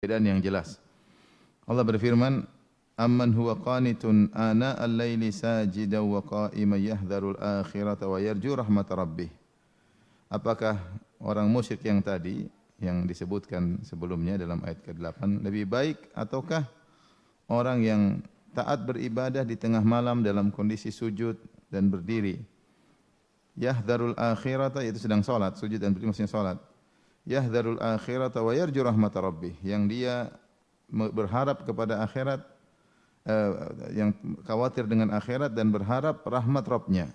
perbedaan yang jelas. Allah berfirman, "Amman huwa qanitun ana al-laili sajidan wa qa'iman yahdharul akhirata wa yarju rahmat rabbih." Apakah orang musyrik yang tadi yang disebutkan sebelumnya dalam ayat ke-8 lebih baik ataukah orang yang taat beribadah di tengah malam dalam kondisi sujud dan berdiri? Yahdharul akhirata, yaitu sedang salat, sujud dan berdiri maksudnya salat. Yahdharul akhirata wa yarju rahmat rabbih, yang dia berharap kepada akhirat, yang khawatir dengan akhirat dan berharap rahmat Rabbnya.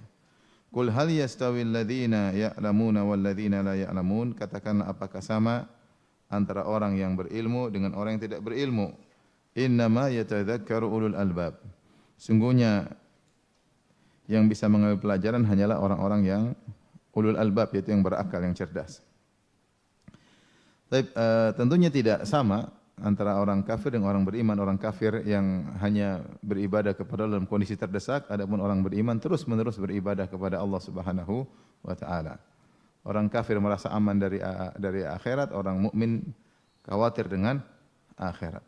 Qul hal yastawil ladzina ya'lamuna wal ladzina la ya'lamun, katakanlah apakah sama antara orang yang berilmu dengan orang yang tidak berilmu. Innama yatadzakkaru ulul albab, sungguhnya yang bisa mengambil pelajaran hanyalah orang-orang yang ulul albab, yaitu yang berakal, yang cerdas. Tapi tentunya tidak sama antara orang kafir dengan orang beriman. Orang kafir yang hanya beribadah kepada Allah dalam kondisi terdesak, adapun orang beriman terus-menerus beribadah kepada Allah Subhanahu wa taala. Orang kafir merasa aman dari akhirat, orang mukmin khawatir dengan akhirat.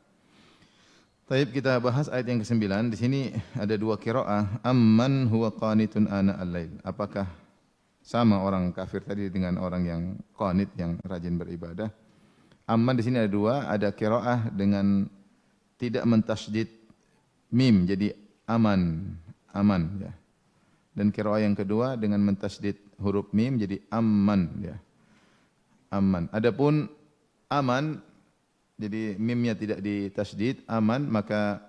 Baik, kita bahas ayat yang ke-9. Di sini ada dua qiraah, amman huwa qanitun ana al-lail. Apakah sama orang kafir tadi dengan orang yang qanit, yang rajin beribadah? Amman di sini ada dua, ada qiraah dengan tidak mentasydid mim jadi aman, aman ya. Dan qiraah yang kedua dengan mentasydid huruf mim jadi amman ya. Aman. Adapun aman jadi mimnya tidak ditasydid, aman, maka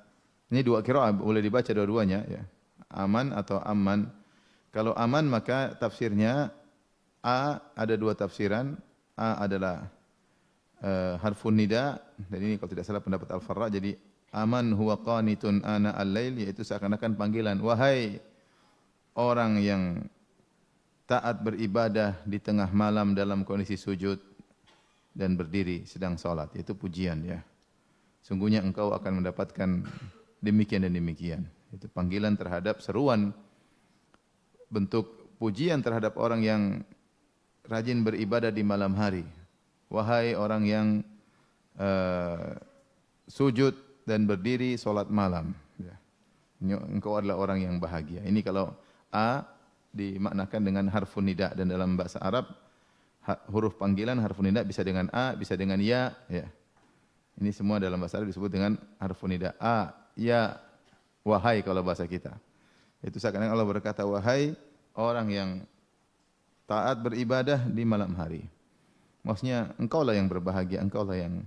ini dua qiraah boleh dibaca dua-duanya ya. Aman atau amman. Kalau aman maka tafsirnya ada dua tafsiran. A adalah harfun nida, dan ini kalau tidak salah pendapat Al-Farra, jadi aman huwa qanitun ana al-lail, yaitu seakan-akan panggilan, wahai orang yang taat beribadah di tengah malam dalam kondisi sujud dan berdiri sedang salat, itu pujian ya. Sungguhnya engkau akan mendapatkan demikian dan demikian. Itu panggilan terhadap seruan, bentuk pujian terhadap orang yang rajin beribadah di malam hari. Wahai orang yang sujud dan berdiri solat malam, ya. Engkau adalah orang yang bahagia. Ini kalau a dimaknakan dengan harfun nida, dan dalam bahasa Arab huruf panggilan harfun nida bisa dengan a, bisa dengan ya, ya. Ini semua dalam bahasa Arab disebut dengan harfun nida. A, ya, wahai kalau bahasa kita. Itu seakan-akan Allah berkata, wahai orang yang taat beribadah di malam hari. Maksudnya engkaulah yang berbahagia, engkaulah yang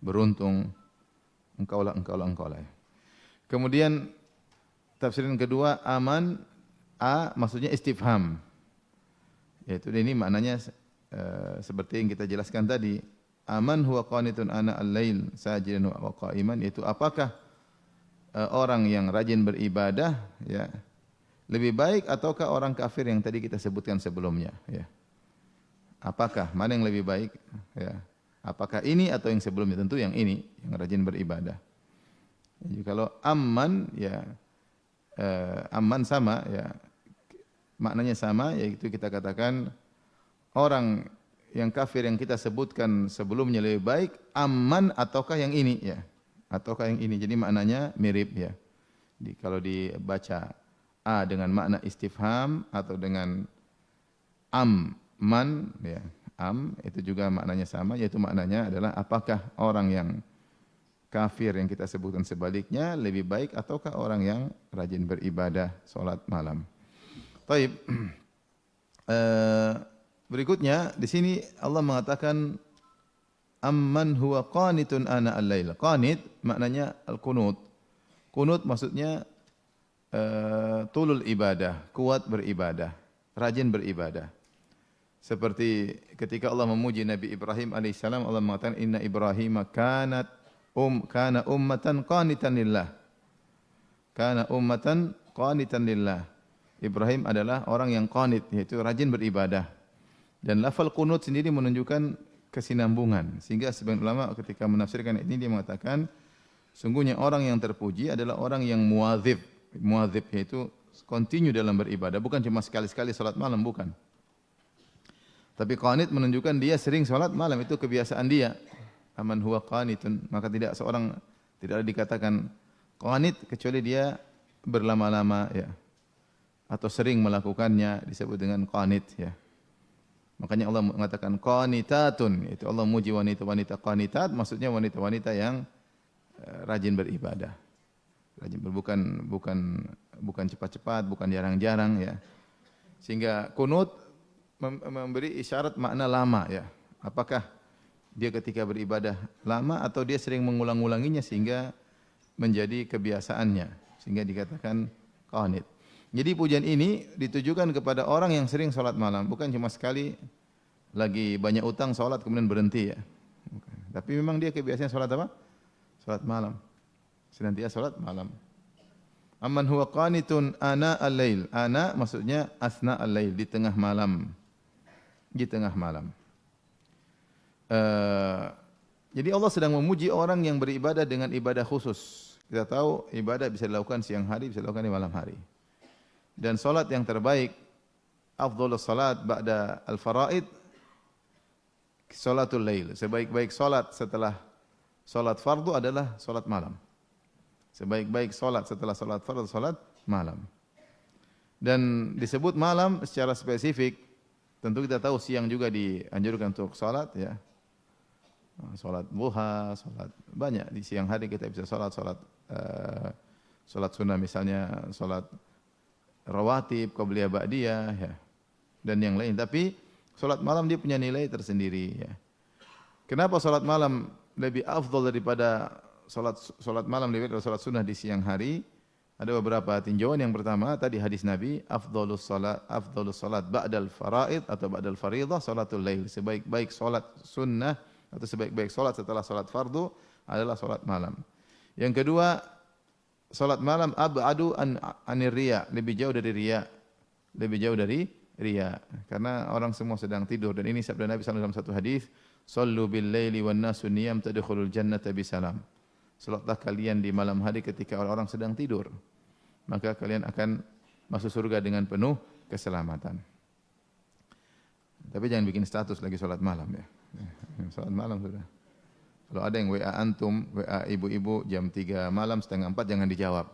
beruntung, engkaulah. Kemudian tafsiran kedua, aman, a maksudnya istifham. Yaitu ini maknanya seperti yang kita jelaskan tadi. Aman huwa qanitun ana al-lail sajidan wa qa'iman, yaitu apakah orang yang rajin beribadah ya lebih baik ataukah orang kafir yang tadi kita sebutkan sebelumnya ya. Apakah mana yang lebih baik ya? Apakah ini atau yang sebelumnya? Tentu yang ini, yang rajin beribadah. Jadi kalau amman ya amman sama ya, maknanya sama, yaitu kita katakan orang yang kafir yang kita sebutkan sebelumnya lebih baik amman ataukah yang ini ya, ataukah yang ini. Jadi maknanya mirip ya. Kalau dibaca a dengan makna istifham atau dengan man ya, itu juga maknanya sama, yaitu maknanya adalah apakah orang yang kafir yang kita sebutkan sebaliknya lebih baik ataukah orang yang rajin beribadah salat malam. Baik. Berikutnya di sini Allah mengatakan amman huwa qanitun ana al-lail. Qanit maknanya al-qunut. Qunut maksudnya tulul ibadah, kuat beribadah, rajin beribadah. Seperti ketika Allah memuji Nabi Ibrahim alaihissalam, Allah mengatakan inna Ibrahim kana ummatan qanitan lillah. Kana ummatan qanitan lillah. Ibrahim adalah orang yang qanit, yaitu rajin beribadah. Dan lafal qunut sendiri menunjukkan kesinambungan. Sehingga sebagian ulama ketika menafsirkan ini dia mengatakan sungguhnya orang yang terpuji adalah orang yang muwadzib. Muwadzib yaitu continue dalam beribadah, bukan cuma sekali-sekali salat malam, bukan. Tapi qanit menunjukkan dia sering salat malam, itu kebiasaan dia. Aman huwa qanitun, maka tidaklah dikatakan qanit kecuali dia berlama-lama ya atau sering melakukannya disebut dengan qanit ya. Makanya Allah mengatakan qanitatun, itu Allah muji wanita-wanita qanitat, maksudnya wanita-wanita yang rajin beribadah. Rajin bukan cepat-cepat, bukan jarang-jarang ya. Sehingga kunut memberi isyarat makna lama ya. Apakah dia ketika beribadah lama atau dia sering mengulang-ulanginya sehingga menjadi kebiasaannya, sehingga dikatakan qanit. Jadi pujian ini ditujukan kepada orang yang sering salat malam, bukan cuma sekali lagi banyak utang salat kemudian berhenti ya. Bukan. Tapi memang dia kebiasaan salat apa? Salat malam. Senantiasa salat malam. Amman huwa qanitun ana al-lail. Ana maksudnya asna al-lail, di tengah malam. Di tengah malam. Jadi Allah sedang memuji orang yang beribadah dengan ibadah khusus. Kita tahu ibadah bisa dilakukan siang hari, bisa dilakukan di malam hari. Dan salat yang terbaik, afdhalus salat ba'da al-faraid, salatul lail. Sebaik-baik salat setelah salat fardu adalah salat malam. Sebaik-baik salat setelah salat fardu, salat malam. Dan disebut malam secara spesifik, tentu kita tahu siang juga dianjurkan untuk salat ya. Salat duha, salat banyak di siang hari kita bisa salat sunnah misalnya salat rawatib, qabliyah, ba'diyah ya, dan yang lain. Tapi salat malam dia punya nilai tersendiri ya. Kenapa salat malam lebih afdal daripada salat malam daripada salat sunnah di siang hari? Ada beberapa tinjauan. Yang pertama tadi hadis Nabi, afdhalus salat ba'dal faraid atau ba'dal fariidhah salatul lail. Sebaik-baik salat sunnah atau sebaik-baik salat setelah salat fardu adalah salat malam. Yang kedua, salat malam ab'adu anir riya, lebih jauh dari riya. Lebih jauh dari riya. Karena orang semua sedang tidur, dan ini sabda Nabi sallallahu alaihi wasallam dalam satu hadis, "Shallu bil laili wan nasu niyam tadkhulul jannata bisalam." Salatlah kalian di malam hari ketika orang-orang sedang tidur, maka kalian akan masuk surga dengan penuh keselamatan. Tapi jangan bikin status lagi salat malam ya. Salat malam sudah. Kalau ada yang WA antum, WA ibu-ibu jam 3 malam, setengah 4, jangan dijawab.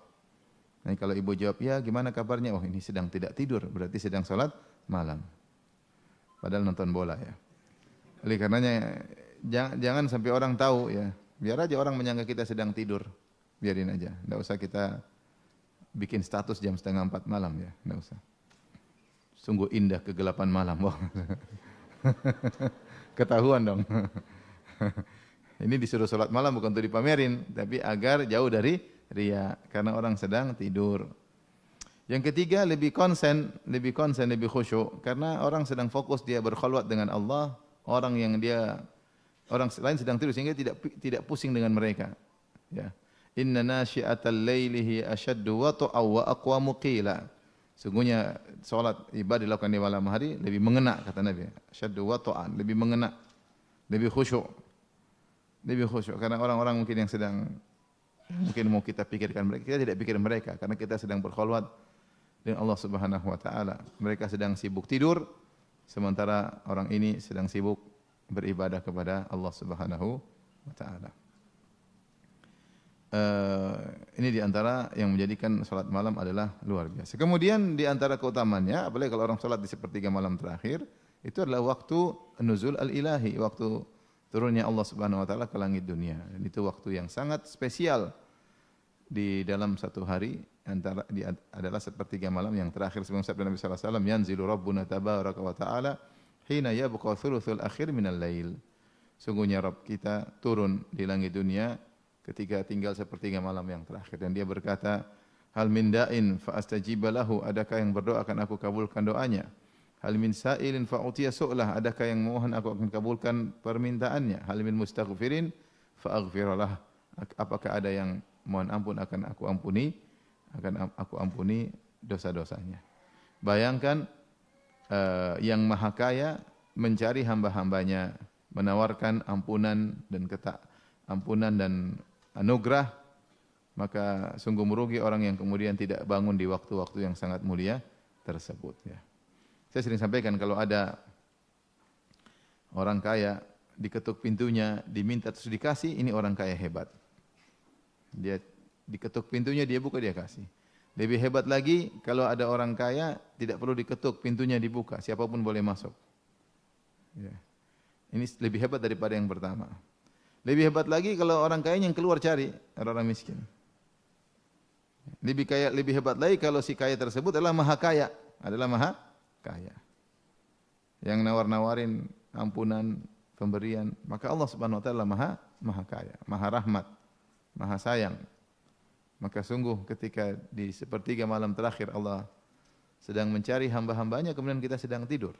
Nah, kalau ibu jawab, ya gimana kabarnya? Oh ini sedang tidak tidur, berarti sedang salat malam. Padahal nonton bola ya. Oleh karenanya, jangan sampai orang tahu ya. Biar aja orang menyangka kita sedang tidur. Biarin aja. Tidak usah kita bikin status jam setengah 4 malam ya. Tidak usah. Sungguh indah kegelapan malam. Wah. Ketahuan dong. Ini disuruh salat malam bukan untuk dipamerin, tapi agar jauh dari riya, karena orang sedang tidur. Yang ketiga, lebih konsen, lebih khusyuk, karena orang sedang fokus dia berkhalwat dengan Allah, orang lain sedang tidur sehingga tidak pusing dengan mereka. Ya. Inna nasyi'atal laili hi ashaddu wata'aw wa aqwamu qila. Sungguhnya salat ibadah dilakukan di malam hari lebih mengena, kata Nabi. Ashaddu wata'an, lebih mengena, lebih khusyuk. Lebih khusyuk karena orang-orang mungkin yang sedang mau kita pikirkan mereka, kita tidak pikir mereka karena kita sedang berkhalwat dengan Allah Subhanahu wa taala. Mereka sedang sibuk tidur sementara orang ini sedang sibuk beribadah kepada Allah Subhanahu wa taala. Ini di antara yang menjadikan salat malam adalah luar biasa. Kemudian di antara keutamaannya, apalagi kalau orang salat di sepertiga malam terakhir, itu adalah waktu nuzul al-ilahi, waktu turunnya Allah Subhanahu wa taala ke langit dunia. Dan itu waktu yang sangat spesial di dalam satu hari, adalah sepertiga malam yang terakhir sebelum sabda Nabi sallallahu alaihi wasallam, yanzilu rabbuna tabaraka wa taala hina yabqa thuluthul akhir minal lail. Sungguhnya Rabb kita turun di langit dunia ketika tinggal sepertiga malam yang terakhir, dan dia berkata, hal min da'in fa astajiba lahu, adakah yang berdoa akan aku kabulkan doanya? Hal min sa'ilin fa utiya su'lah, adakah yang mohon aku akan kabulkan permintaannya? Hal min mustaghfirin fa aghfiralah, apakah ada yang mohon ampun akan aku ampuni dosa-dosanya. Bayangkan yang maha kaya mencari hamba-hambanya, menawarkan ampunan dan anugerah, maka sungguh merugi orang yang kemudian tidak bangun di waktu-waktu yang sangat mulia tersebut ya. Saya sering sampaikan kalau ada orang kaya diketuk pintunya, diminta terus dikasih, ini orang kaya hebat. Dia diketuk pintunya, dia buka, dia kasih. Lebih hebat lagi kalau ada orang kaya tidak perlu diketuk, pintunya dibuka, siapapun boleh masuk. Ya. Ini lebih hebat daripada yang pertama. Lebih hebat lagi kalau orang kaya yang keluar cari orang-orang miskin. Lebih hebat lagi kalau si kaya tersebut adalah maha kaya, Yang nawar-nawarin ampunan, pemberian, maka Allah Subhanahu wa taala maha kaya, maha rahmat, maha sayang. Maka sungguh ketika di sepertiga malam terakhir Allah sedang mencari hamba-hambanya, kemudian kita sedang tidur.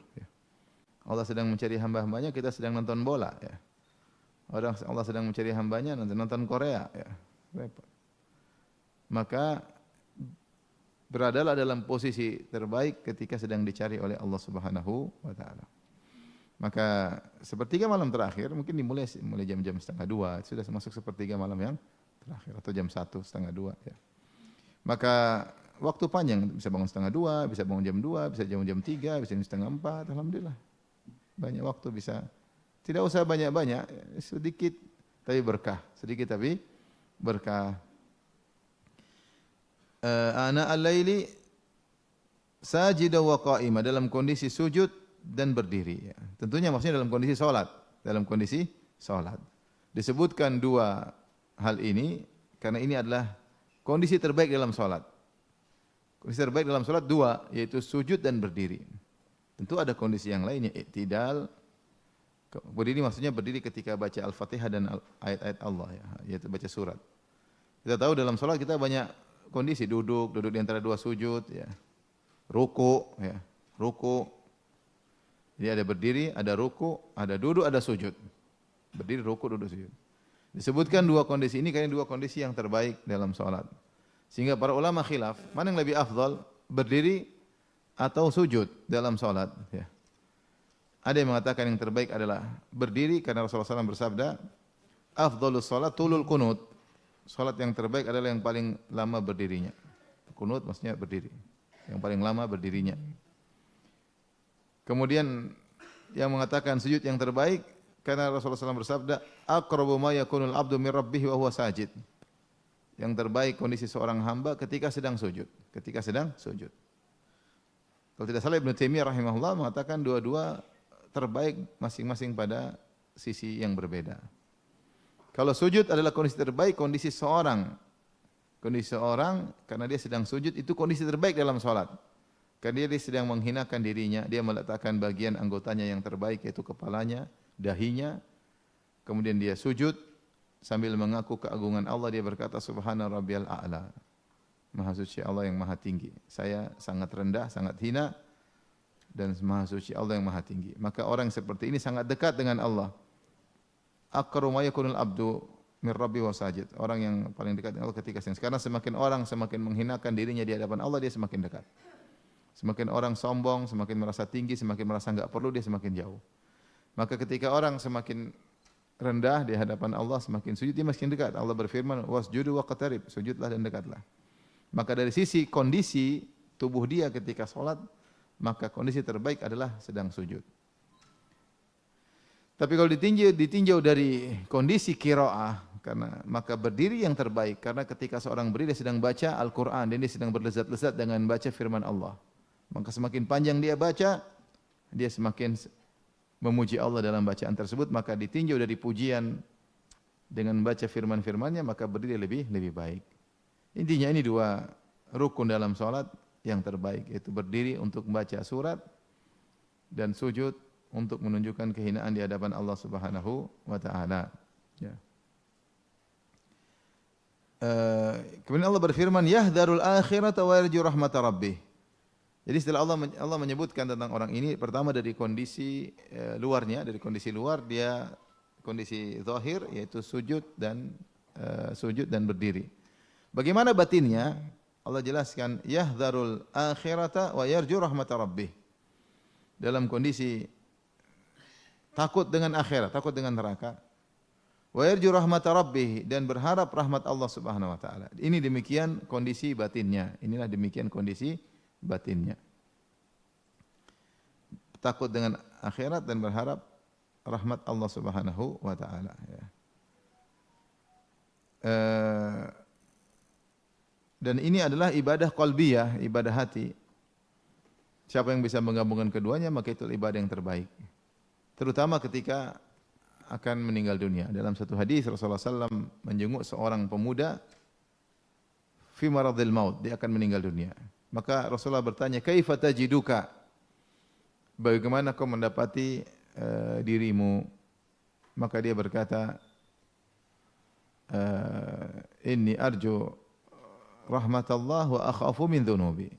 Allah sedang mencari hamba-hambanya, kita sedang nonton bola. Allah sedang mencari hambanya, nonton Korea. Repot. Maka beradalah dalam posisi terbaik ketika sedang dicari oleh Allah Subhanahu wa taala. Maka sepertiga malam terakhir mungkin dimulai jam-jam 1:30, sudah masuk sepertiga malam yang terakhir, atau jam 1:30 ya. Maka waktu panjang, bisa bangun 1:30, bisa bangun jam 2, bisa jam 3, bisa jam 3:30, alhamdulillah. Banyak waktu bisa. Tidak usah banyak-banyak, sedikit tapi berkah, sedikit tapi berkah. Ana al-laili sajida wa qa'ima, dalam kondisi sujud dan berdiri. Tentunya maksudnya dalam kondisi salat. Disebutkan dua hal ini karena ini adalah kondisi terbaik dalam salat. Kondisi terbaik dalam salat dua, yaitu sujud dan berdiri. Tentu ada kondisi yang lainnya, i'tidal. Berdiri maksudnya berdiri ketika baca Al-Fatihah dan ayat-ayat Allah, yaitu baca surat. Kita tahu dalam salat kita banyak kondisi, duduk di antara dua sujud, ruku. Jadi ada berdiri, ada ruku, ada duduk, ada sujud. Berdiri, ruku, duduk, sujud. Disebutkan dua kondisi ini karena dua kondisi yang terbaik dalam salat. Sehingga para ulama khilaf, mana yang lebih afdal, berdiri atau sujud dalam salat. Ada yang mengatakan yang terbaik adalah berdiri karena Rasulullah SAW bersabda, afdhalus salat tulul kunut. Salat yang terbaik adalah yang paling lama berdirinya. Kunut maksudnya berdiri. Yang paling lama berdirinya. Kemudian yang mengatakan sujud yang terbaik karena Rasulullah SAW bersabda, aqrabu ma yakunul abdu min rabbih wa huwa sajid. Yang terbaik kondisi seorang hamba ketika sedang sujud. Kalau tidak salah Ibnu Taimiyah rahimahullah mengatakan dua-dua terbaik masing-masing pada sisi yang berbeda. Kalau sujud adalah kondisi terbaik, kondisi seorang karena dia sedang sujud itu kondisi terbaik dalam salat. Karena dia sedang menghinakan dirinya, dia meletakkan bagian anggotanya yang terbaik yaitu kepalanya, dahinya. Kemudian dia sujud sambil mengaku keagungan Allah, dia berkata subhana rabbiyal a'la. Maha suci Allah yang maha tinggi. Saya sangat rendah, sangat hina, dan maha suci Allah yang maha tinggi. Maka orang seperti ini sangat dekat dengan Allah. Aqrabu ma yakunul abdu min rabbi wa sajid. Orang yang paling dekat dengan Allah ketika sedang. Karena semakin orang semakin menghinakan dirinya di hadapan Allah, dia semakin dekat. Semakin orang sombong, semakin merasa tinggi, semakin merasa enggak perlu, dia semakin jauh. Maka ketika orang semakin rendah di hadapan Allah, semakin sujud, dia semakin dekat. Allah berfirman, wasjudu waqtarib, sujudlah dan dekatlah. Maka dari sisi kondisi tubuh dia ketika salat, maka kondisi terbaik adalah sedang sujud. Tapi kalau ditinjau dari kondisi qiraah, karena maka berdiri yang terbaik, karena ketika seorang berdiri dia sedang baca Al-Qur'an dan dia sedang berlezat-lezat dengan baca firman Allah. Maka semakin panjang dia baca, dia semakin memuji Allah dalam bacaan tersebut, maka ditinjau dari pujian dengan baca firman-firmannya, maka berdiri lebih baik. Intinya ini dua rukun dalam salat yang terbaik, yaitu berdiri untuk membaca surat dan sujud untuk menunjukkan kehinaan di hadapan Allah Subhanahu wa taala. Kemudian Allah berfirman, yahdharul akhirata wa yarju rahmata rabbih. Jadi setelah Allah menyebutkan tentang orang ini, pertama dari kondisi luarnya, dari kondisi luar dia kondisi zahir yaitu sujud dan berdiri. Bagaimana batinnya? Allah jelaskan, yahdharul akhirata wa yarju rahmata rabbih. Dalam kondisi takut dengan akhirat, takut dengan neraka. Wa yarju rahmata rabbih, dan berharap rahmat Allah Subhanahu wa taala. Ini demikian kondisi batinnya. Inilah demikian kondisi batinnya. Takut dengan akhirat dan berharap rahmat Allah Subhanahu wa taala ya. Dan ini adalah ibadah qalbiyah, ibadah hati. Siapa yang bisa menggabungkan keduanya maka itu ibadah yang terbaik. Terutama ketika akan meninggal dunia. Dalam satu hadis Rasulullah SAW menjenguk seorang pemuda fi maradil maut, dia akan meninggal dunia. Maka Rasulullah bertanya, "Kaifa tajiduka?" Bagaimana kau mendapati dirimu? Maka dia berkata, "Inni arju rahmatallah wa akhafu min dhunubi."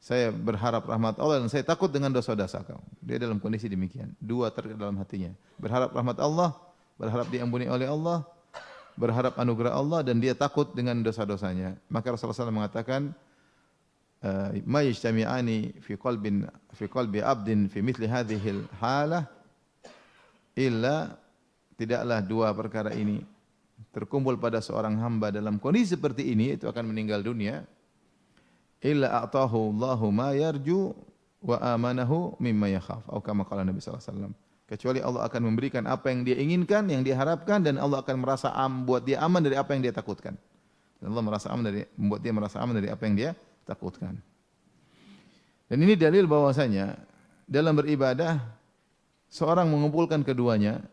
Saya berharap rahmat Allah dan saya takut dengan dosa-dosa kau. Dia dalam kondisi demikian. Dua terkait dalam hatinya. Berharap rahmat Allah, berharap diampuni oleh Allah, berharap anugerah Allah dan dia takut dengan dosa-dosanya. Maka Rasulullah SAW mengatakan, "Ma yajtami'ani fi qalbi 'abdin fi mithli hadhihi al-halah illa," tidaklah dua perkara ini terkumpul pada seorang hamba dalam kondisi seperti ini, itu akan meninggal dunia, illa a'tahu Allahu ma yarju wa amanahu mimma yakhaf. Atau kama qala Nabi sallallahu alaihi wasallam. Kecuali Allah akan memberikan apa yang dia inginkan, yang dia harapkan dan Allah akan merasa buat dia aman dari apa yang dia takutkan. Dan Allah merasa aman membuat dia merasa aman dari apa yang dia takutkan. Dan ini dalil bahwasanya dalam beribadah seorang mengumpulkan keduanya,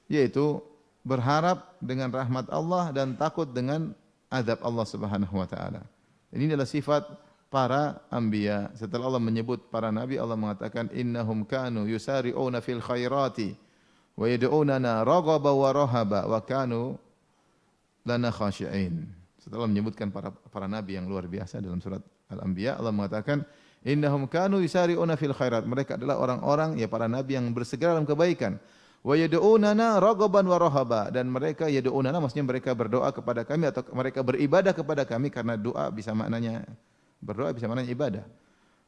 yaitu berharap dengan rahmat Allah dan takut dengan azab Allah Subhanahu wa taala. Ini adalah sifat para anbiya. Setelah Allah menyebut para nabi, Allah mengatakan innahum kanu yusari'una fil khairati wa yad'unana raghaba wa rahaba wa kanu lana khashi'in. Setelah menyebutkan para nabi yang luar biasa dalam surat Al-Anbiya, Allah mengatakan innahum kanu yusari'una fil khairat. Mereka adalah orang-orang, ya para nabi yang bersegera dalam kebaikan. Wa yad'unana raghaban wa rahaba, dan mereka yad'unana maksudnya mereka berdoa kepada kami atau mereka beribadah kepada kami, karena doa bisa maknanya berdoa, bisa maknanya ibadah.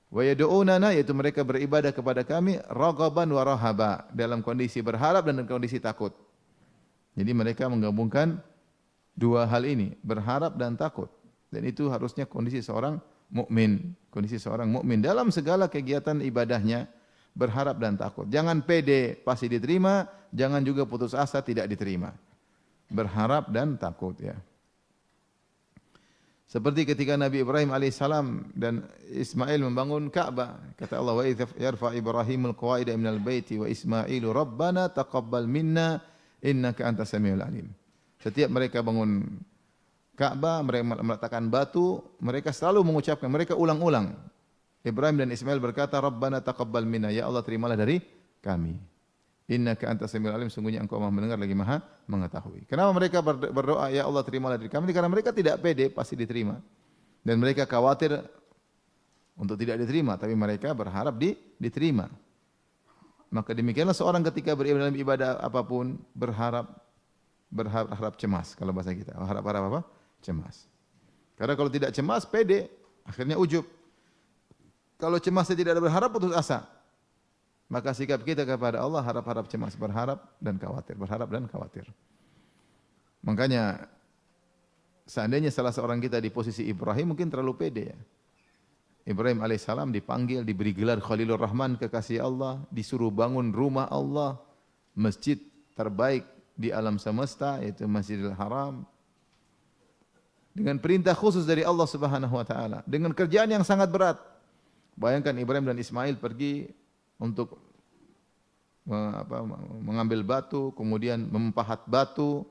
Wa yad'unana, yaitu mereka beribadah kepada kami raghaban wa rahaba, dalam kondisi berharap dan dalam kondisi takut. Jadi mereka menggabungkan dua hal ini, berharap dan takut. Dan itu harusnya kondisi seorang mukmin, kondisi seorang mukmin dalam segala kegiatan ibadahnya, berharap dan takut. Jangan pede pasti diterima, jangan juga putus asa tidak diterima. Berharap dan takut ya. Seperti ketika Nabi Ibrahim alaihissalam dan Ismail membangun Ka'bah, kata Allah, wa idh yarfa Ibrahimul qawaida minal baiti wa Ismailu rabbana taqabbal minna innaka antas samiul alim. Setiap mereka bangun Ka'bah, mereka meletakkan batu, mereka selalu mengucapkan, mereka ulang-ulang. Ibrahim dan Ismail berkata, Rabbana taqabbal minna, ya Allah terimalah dari kami. Innaka antas samiul alim, sungguhnya engkau Maha mendengar lagi Maha mengetahui. Kenapa mereka berdoa, ya Allah terimalah dari kami? Karena mereka tidak pede pasti diterima. Dan mereka khawatir untuk tidak diterima, tapi mereka berharap diterima. Maka demikianlah seorang ketika beribadah dalam ibadah apapun, berharap cemas, kalau bahasa kita. Harap apa? Cemas. Karena kalau tidak cemas, pede, akhirnya ujub. Kalau cemasnya tidak ada berharap, putus asa. Maka sikap kita kepada Allah harap-harap cemas, berharap dan khawatir, berharap dan khawatir. Makanya seandainya salah seorang kita di posisi Ibrahim mungkin terlalu pede ya. Ibrahim alaihissalam dipanggil, diberi gelar Khalilur Rahman, kekasih Allah, disuruh bangun rumah Allah, masjid terbaik di alam semesta, yaitu Masjidil Haram. Dengan perintah khusus dari Allah Subhanahu wa taala, dengan kerjaan yang sangat berat. Bayangkan Ibrahim dan Ismail pergi untuk mengambil batu, kemudian mempahat batu,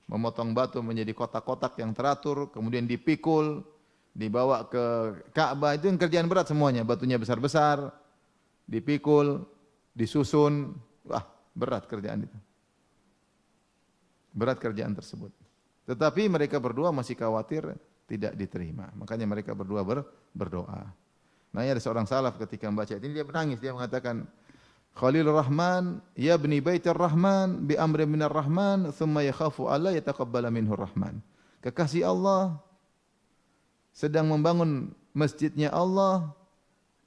memotong batu menjadi kotak-kotak yang teratur, kemudian dipikul, dibawa ke Ka'bah. Itu yang kerjaan berat semuanya. Batunya besar-besar, dipikul, disusun. Wah, berat kerjaan itu. Berat kerjaan tersebut. Tetapi mereka berdua masih khawatir tidak diterima. Makanya mereka berdua berdoa. Nah, ada seorang salaf ketika membaca ini dia menangis, dia mengatakan, Khalilur Rahman, ya bni baitir Rahman, bi amri minar Rahman, thumma yakhafu alla yataqabbala minhur Rahman. Kekasih Allah sedang membangun masjidnya Allah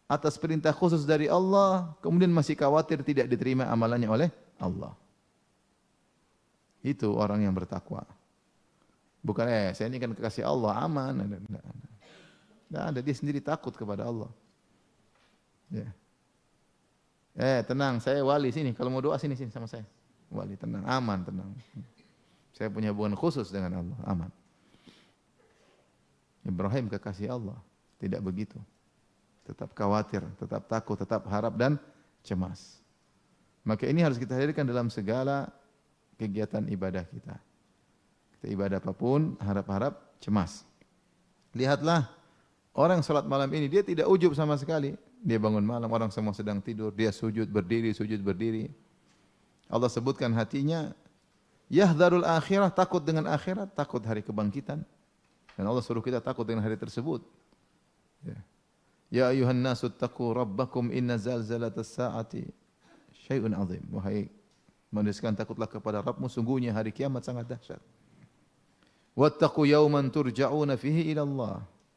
atas perintah khusus dari Allah, kemudian masih khawatir tidak diterima amalannya oleh Allah. Itu orang yang bertakwa. Bukan saya ini kan kekasih Allah, aman. Tidak ada, dia sendiri takut kepada Allah. Ya. Tenang, saya wali sini. Kalau mau doa sini sama saya. Wali tenang, aman, tenang. Saya punya hubungan khusus dengan Allah, aman. Ibrahim kekasih Allah, tidak begitu. Tetap khawatir, tetap takut, tetap harap dan cemas. Maka ini harus kita hadirkan dalam segala kegiatan ibadah kita. Kita ibadah apapun, harap-harap cemas. Lihatlah orang salat malam ini, dia tidak ujub sama sekali. Dia bangun malam, orang semua sedang tidur, dia sujud berdiri. Allah sebutkan hatinya, yahdharul akhirah, takut dengan akhirat, takut hari kebangkitan. Dan Allah suruh kita takut dengan hari tersebut. Ya ayuhan nasu taqu rabbakum inna zalzalatas saati syai'un azim. Wahai manusia, takutlah kepada Rabbmu, sungguhnya hari kiamat sangat dahsyat. Wattaqu yawman turja'una fihi ila Allah.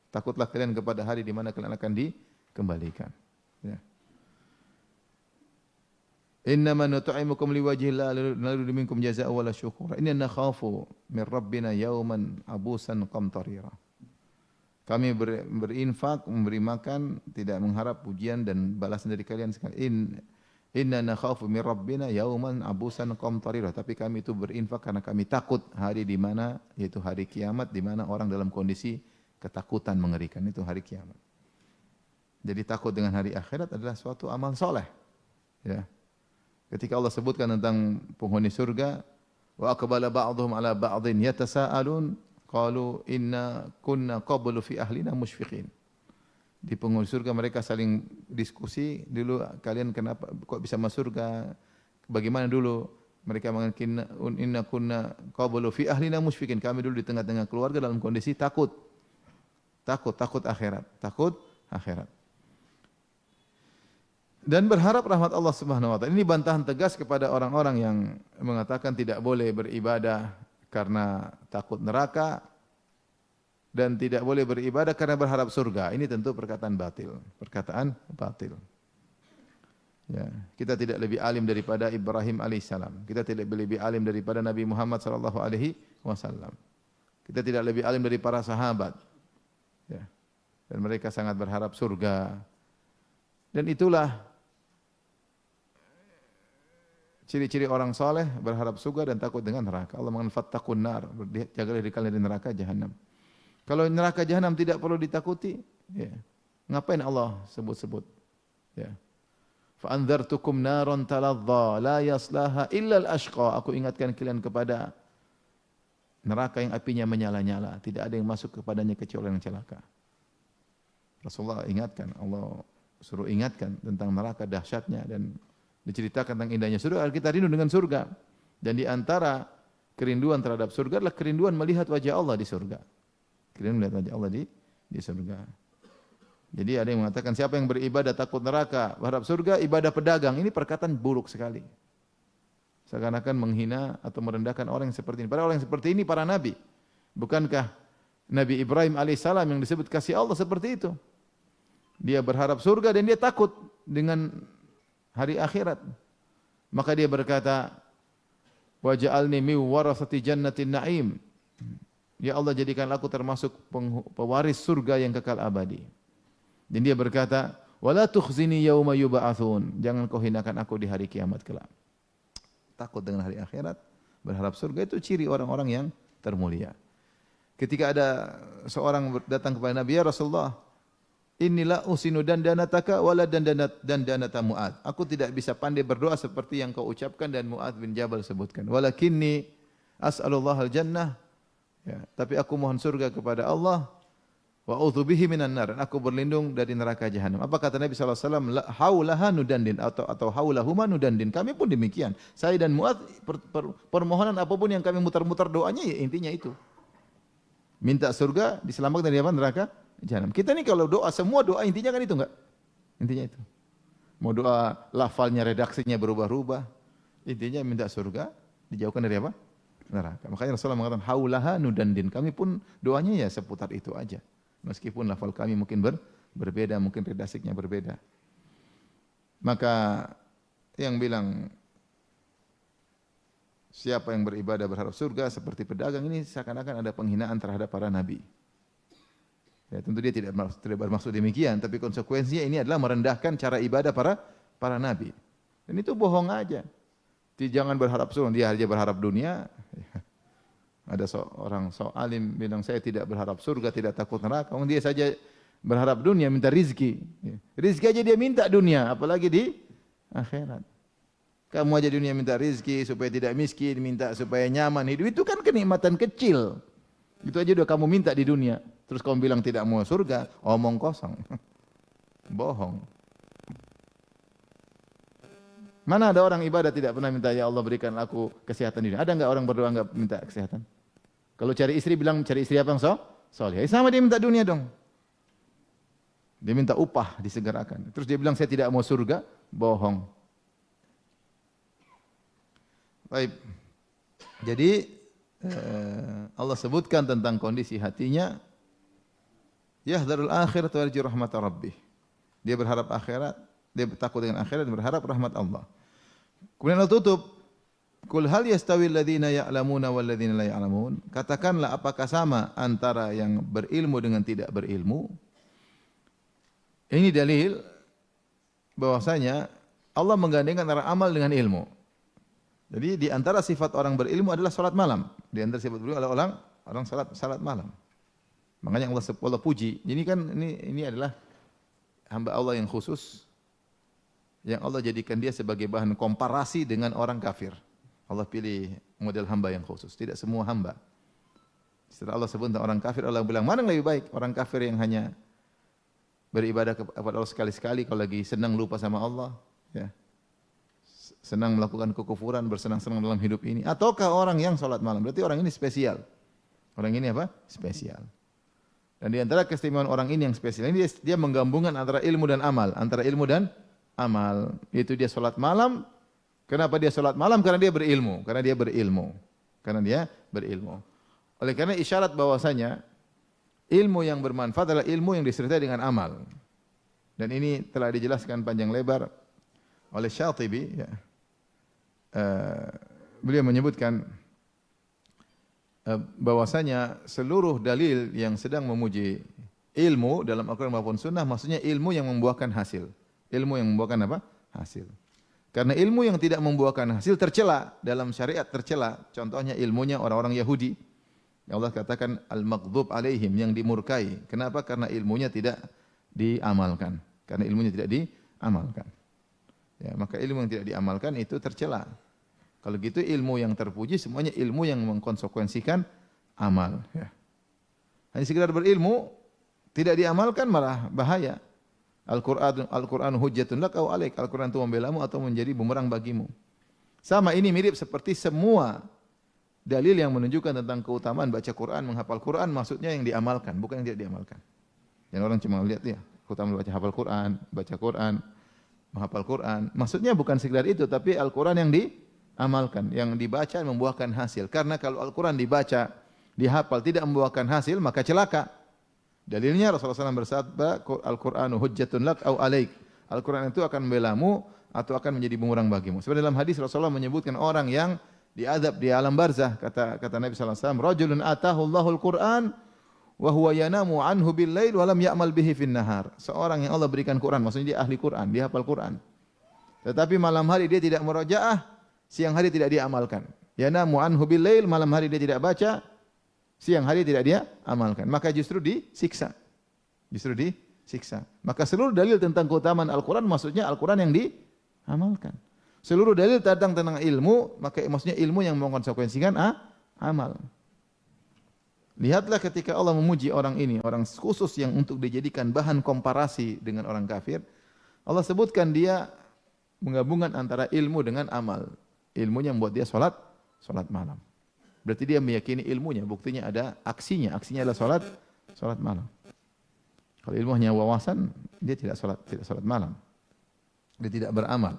Takutlah kalian kepada hari di mana kalian akan dikembalikan. Ya. Innama nut'imukum liwajhillah la nuridu minkum jazaa'an wala syukura. Inna nakhafu min rabbina yawman abusan qamtarira. Kami berinfak, memberi makan, tidak mengharap pujian dan balasan dari kalian sekali. Inna nakhafu min rabbina yawman abusan qamtarira. Tapi kami itu berinfak karena kami takut hari di mana, yaitu hari kiamat, di mana orang dalam kondisi ketakutan mengerikan, itu hari kiamat. Jadi takut dengan hari akhirat adalah suatu amal soleh. Ya. Ketika Allah sebutkan tentang penghuni surga, wa aqbala ba'dhum ala ba'dhin yatasaalun qalu inna kunna qablu fi ahlina musyfiqin. Di penghuni surga mereka saling diskusi, dulu kalian kenapa kok bisa masuk surga? Bagaimana dulu? Mereka mengatakan inna kunna qablu fi ahlina musyfiqin. Kami dulu di tengah-tengah keluarga dalam kondisi takut akhirat. Dan berharap rahmat Allah Subhanahu wa taala. Ini bantahan tegas kepada orang-orang yang mengatakan tidak boleh beribadah karena takut neraka dan tidak boleh beribadah karena berharap surga. Ini tentu perkataan batil. Ya, kita tidak lebih alim daripada Ibrahim alaihissalam. Kita tidak lebih alim daripada Nabi Muhammad sallallahu alaihi wasallam. Kita tidak lebih alim dari para sahabat. Ya. Dan mereka sangat berharap surga. Dan itulah ciri-ciri orang soleh, berharap surga dan takut dengan neraka. Allah mengatakan fattaqun nar, jagalah diri kalian dari neraka jahanam. Kalau neraka jahanam tidak perlu ditakuti, ya. Ngapain Allah sebut-sebut? Ya. Fa anzartukum naran taladza la yaslaha illa al-ashqa. Aku ingatkan kalian kepada neraka yang apinya menyala-nyala, tidak ada yang masuk kepadanya kecuali yang celaka. Rasulullah ingatkan, Allah suruh ingatkan tentang neraka dahsyatnya dan diceritakan tentang indahnya surga. Kita rindu dengan surga. Dan di antara kerinduan terhadap surga adalah kerinduan melihat wajah Allah di surga. Kerinduan melihat wajah Allah di surga. Jadi ada yang mengatakan siapa yang beribadah takut neraka, berharap surga, ibadah pedagang. Ini perkataan buruk sekali. Seakan-akan menghina atau merendahkan orang yang seperti ini. Padahal orang yang seperti ini para nabi. Bukankah Nabi Ibrahim alaihissalam yang disebut kasih Allah seperti itu? Dia berharap surga dan dia takut dengan hari akhirat. Maka dia berkata, waj'alni min warasati jannatin na'im. Ya Allah, jadikanlah aku termasuk pewaris surga yang kekal abadi. Dan dia berkata, wala tukhzini yauma yub'atsun. Jangan kau hinakan aku di hari kiamat kelak. Takut dengan hari akhirat, berharap surga, itu ciri orang-orang yang termulia. Ketika ada seorang datang kepada Nabi, ya Rasulullah, inilah usinu dandanataka wala dandanata Mu'adz. Aku tidak bisa pandai berdoa seperti yang kau ucapkan dan Mu'adz bin Jabal sebutkan. Walakinni as'alullah al-jannah. Ya, tapi aku mohon surga kepada Allah. Wa a'udzubihi minan nar. Aku berlindung dari neraka jahanam. Apa kata Nabi sallallahu alaihi wasallam? Haulaha nudandin atau haulahuma nudandin. Kami pun demikian. Saya dan Mu'adz permohonan apapun yang kami mutar-mutar doanya, ya intinya itu. Minta surga, diselamatkan dari apa? Neraka jahanam. Kita ini kalau doa, semua doa intinya kan itu enggak? Intinya itu. Mau doa lafalnya, redaksinya berubah-ubah, intinya minta surga, dijauhkan dari apa? Neraka. Makanya Rasulullah mengatakan haulaha nudandin. Kami pun doanya ya seputar itu aja. Meskipun lafal kami mungkin berbeda, mungkin redaksinya berbeda. Maka yang bilang siapa yang beribadah berharap surga seperti pedagang, ini seakan-akan ada penghinaan terhadap para nabi. Ya, tentu dia tidak bermaksud demikian, tapi konsekuensinya ini adalah merendahkan cara ibadah para nabi. Dan itu bohong aja. Jangan berharap surga, dia aja berharap dunia. Ada seorang alim bilang saya tidak berharap surga, tidak takut neraka. Dia saja berharap dunia, minta rizki. Rizki aja dia minta dunia, apalagi di akhirat. Kamu aja dunia minta rizki supaya tidak miskin, minta supaya nyaman hidup. Itu kan kenikmatan kecil. Itu aja udah kamu minta di dunia. Terus kamu bilang tidak mau surga, omong kosong. Bohong. Mana ada orang ibadah tidak pernah minta, ya Allah berikan aku kesehatan di dunia. Ada enggak orang berdoa enggak minta kesehatan? Kalau cari istri bilang cari istri apa yang soleh. Sama dia minta dunia dong. Dia minta upah disegerakan. Terus dia bilang saya tidak mau surga, bohong. Baik. Jadi Allah sebutkan tentang kondisi hatinya, yahdharul akhirat wa yarju rahmat rabbih. Dia berharap akhirat, dia takut dengan akhirat dan berharap rahmat Allah. Kemudian Allah tutup, Qul hal yastawi alladziina ya'lamuna wal ladziina la ya'lamun? Katakanlah apakah sama antara yang berilmu dengan tidak berilmu? Ini dalil bahwasanya Allah menggandengkan antara amal dengan ilmu. Jadi di antara sifat orang berilmu adalah salat malam. Di antara sifat berilmu adalah orang salat malam. Makanya Allah puji. Jadi kan ini adalah hamba Allah yang khusus, yang Allah jadikan dia sebagai bahan komparasi dengan orang kafir. Allah pilih model hamba yang khusus, tidak semua hamba. Setelah Allah sebut tentang orang kafir, Allah bilang, mana yang lebih baik? Orang kafir yang hanya beribadah kepada Allah sekali-sekali, kalau lagi senang lupa sama Allah, ya. Senang melakukan kekufuran, bersenang-senang dalam hidup ini. Ataukah orang yang salat malam? Berarti orang ini spesial. Orang ini apa? Spesial. Dan di antara keistimewaan orang ini yang spesial, ini dia menggabungkan antara ilmu dan amal. Antara ilmu dan amal. Itu dia salat malam. Kenapa dia salat malam? Karena dia berilmu. Karena dia berilmu. Oleh karena isyarat bahwasanya ilmu yang bermanfaat adalah ilmu yang disertai dengan amal. Dan ini telah dijelaskan panjang lebar oleh Syatibi. Ya. Beliau menyebutkan bahwasanya seluruh dalil yang sedang memuji ilmu dalam Al-Quran maupun Sunnah, maksudnya ilmu yang membuahkan hasil. Ilmu yang membuahkan apa? Hasil. Karena ilmu yang tidak membuahkan hasil tercela dalam syariat, tercela. Contohnya ilmunya orang-orang Yahudi. Yang Allah katakan al-maghdub alaihim, yang dimurkai. Kenapa? Karena ilmunya tidak diamalkan. Karena ilmunya tidak diamalkan. Ya, maka ilmu yang tidak diamalkan itu tercela. Kalau gitu ilmu yang terpuji semuanya ilmu yang mengkonsekuensikan amal. Ya. Hanya sekedar berilmu tidak diamalkan malah bahaya. Al-Quran hujjatun lak au alaik. Al-Quran itu membelamu atau menjadi bumerang bagimu. Sama, ini mirip seperti semua dalil yang menunjukkan tentang keutamaan baca Quran, menghafal Quran, maksudnya yang diamalkan, bukan yang tidak diamalkan. Yang orang cuma lihat ya, keutamaan hafal Quran, baca Quran, menghafal Quran. Maksudnya bukan sekedar itu, tapi Al-Quran yang diamalkan, yang dibaca membuahkan hasil. Karena kalau Al-Quran dibaca, dihafal, tidak membuahkan hasil, maka celaka. Dalilnya Rasulullah SAW bersabda, Al-Qur'anu hujjatun lak au alaik. Al-Quran itu akan membelamu atau akan menjadi bumerang bagimu. Sebenarnya dalam hadis Rasulullah menyebutkan orang yang diadab di alam barzah, kata Nabi SAW, rajulun atahu Allahul Qur'an wa huwa yanamu anhu bil lail wa lam ya'mal bihi fin nahar. Seorang yang Allah berikan Quran, maksudnya dia ahli Quran, dia hafal Quran. Tetapi malam hari dia tidak murajaah, siang hari tidak dia amalkan. Yanamu anhu bil lail, malam hari dia tidak baca, siang hari tidak dia amalkan. Maka justru disiksa. Maka seluruh dalil tentang keutamaan Al-Quran, maksudnya Al-Quran yang diamalkan. Seluruh dalil tentang ilmu, maka maksudnya ilmu yang mengkonsekuensikan amal. Lihatlah ketika Allah memuji orang ini, orang khusus yang untuk dijadikan bahan komparasi dengan orang kafir, Allah sebutkan dia menggabungkan antara ilmu dengan amal. Ilmunya membuat dia salat malam. Berarti dia meyakini ilmunya, buktinya ada aksinya. Aksinya adalah salat malam. Kalau ilmu hanya wawasan, dia tidak salat malam. Dia tidak beramal.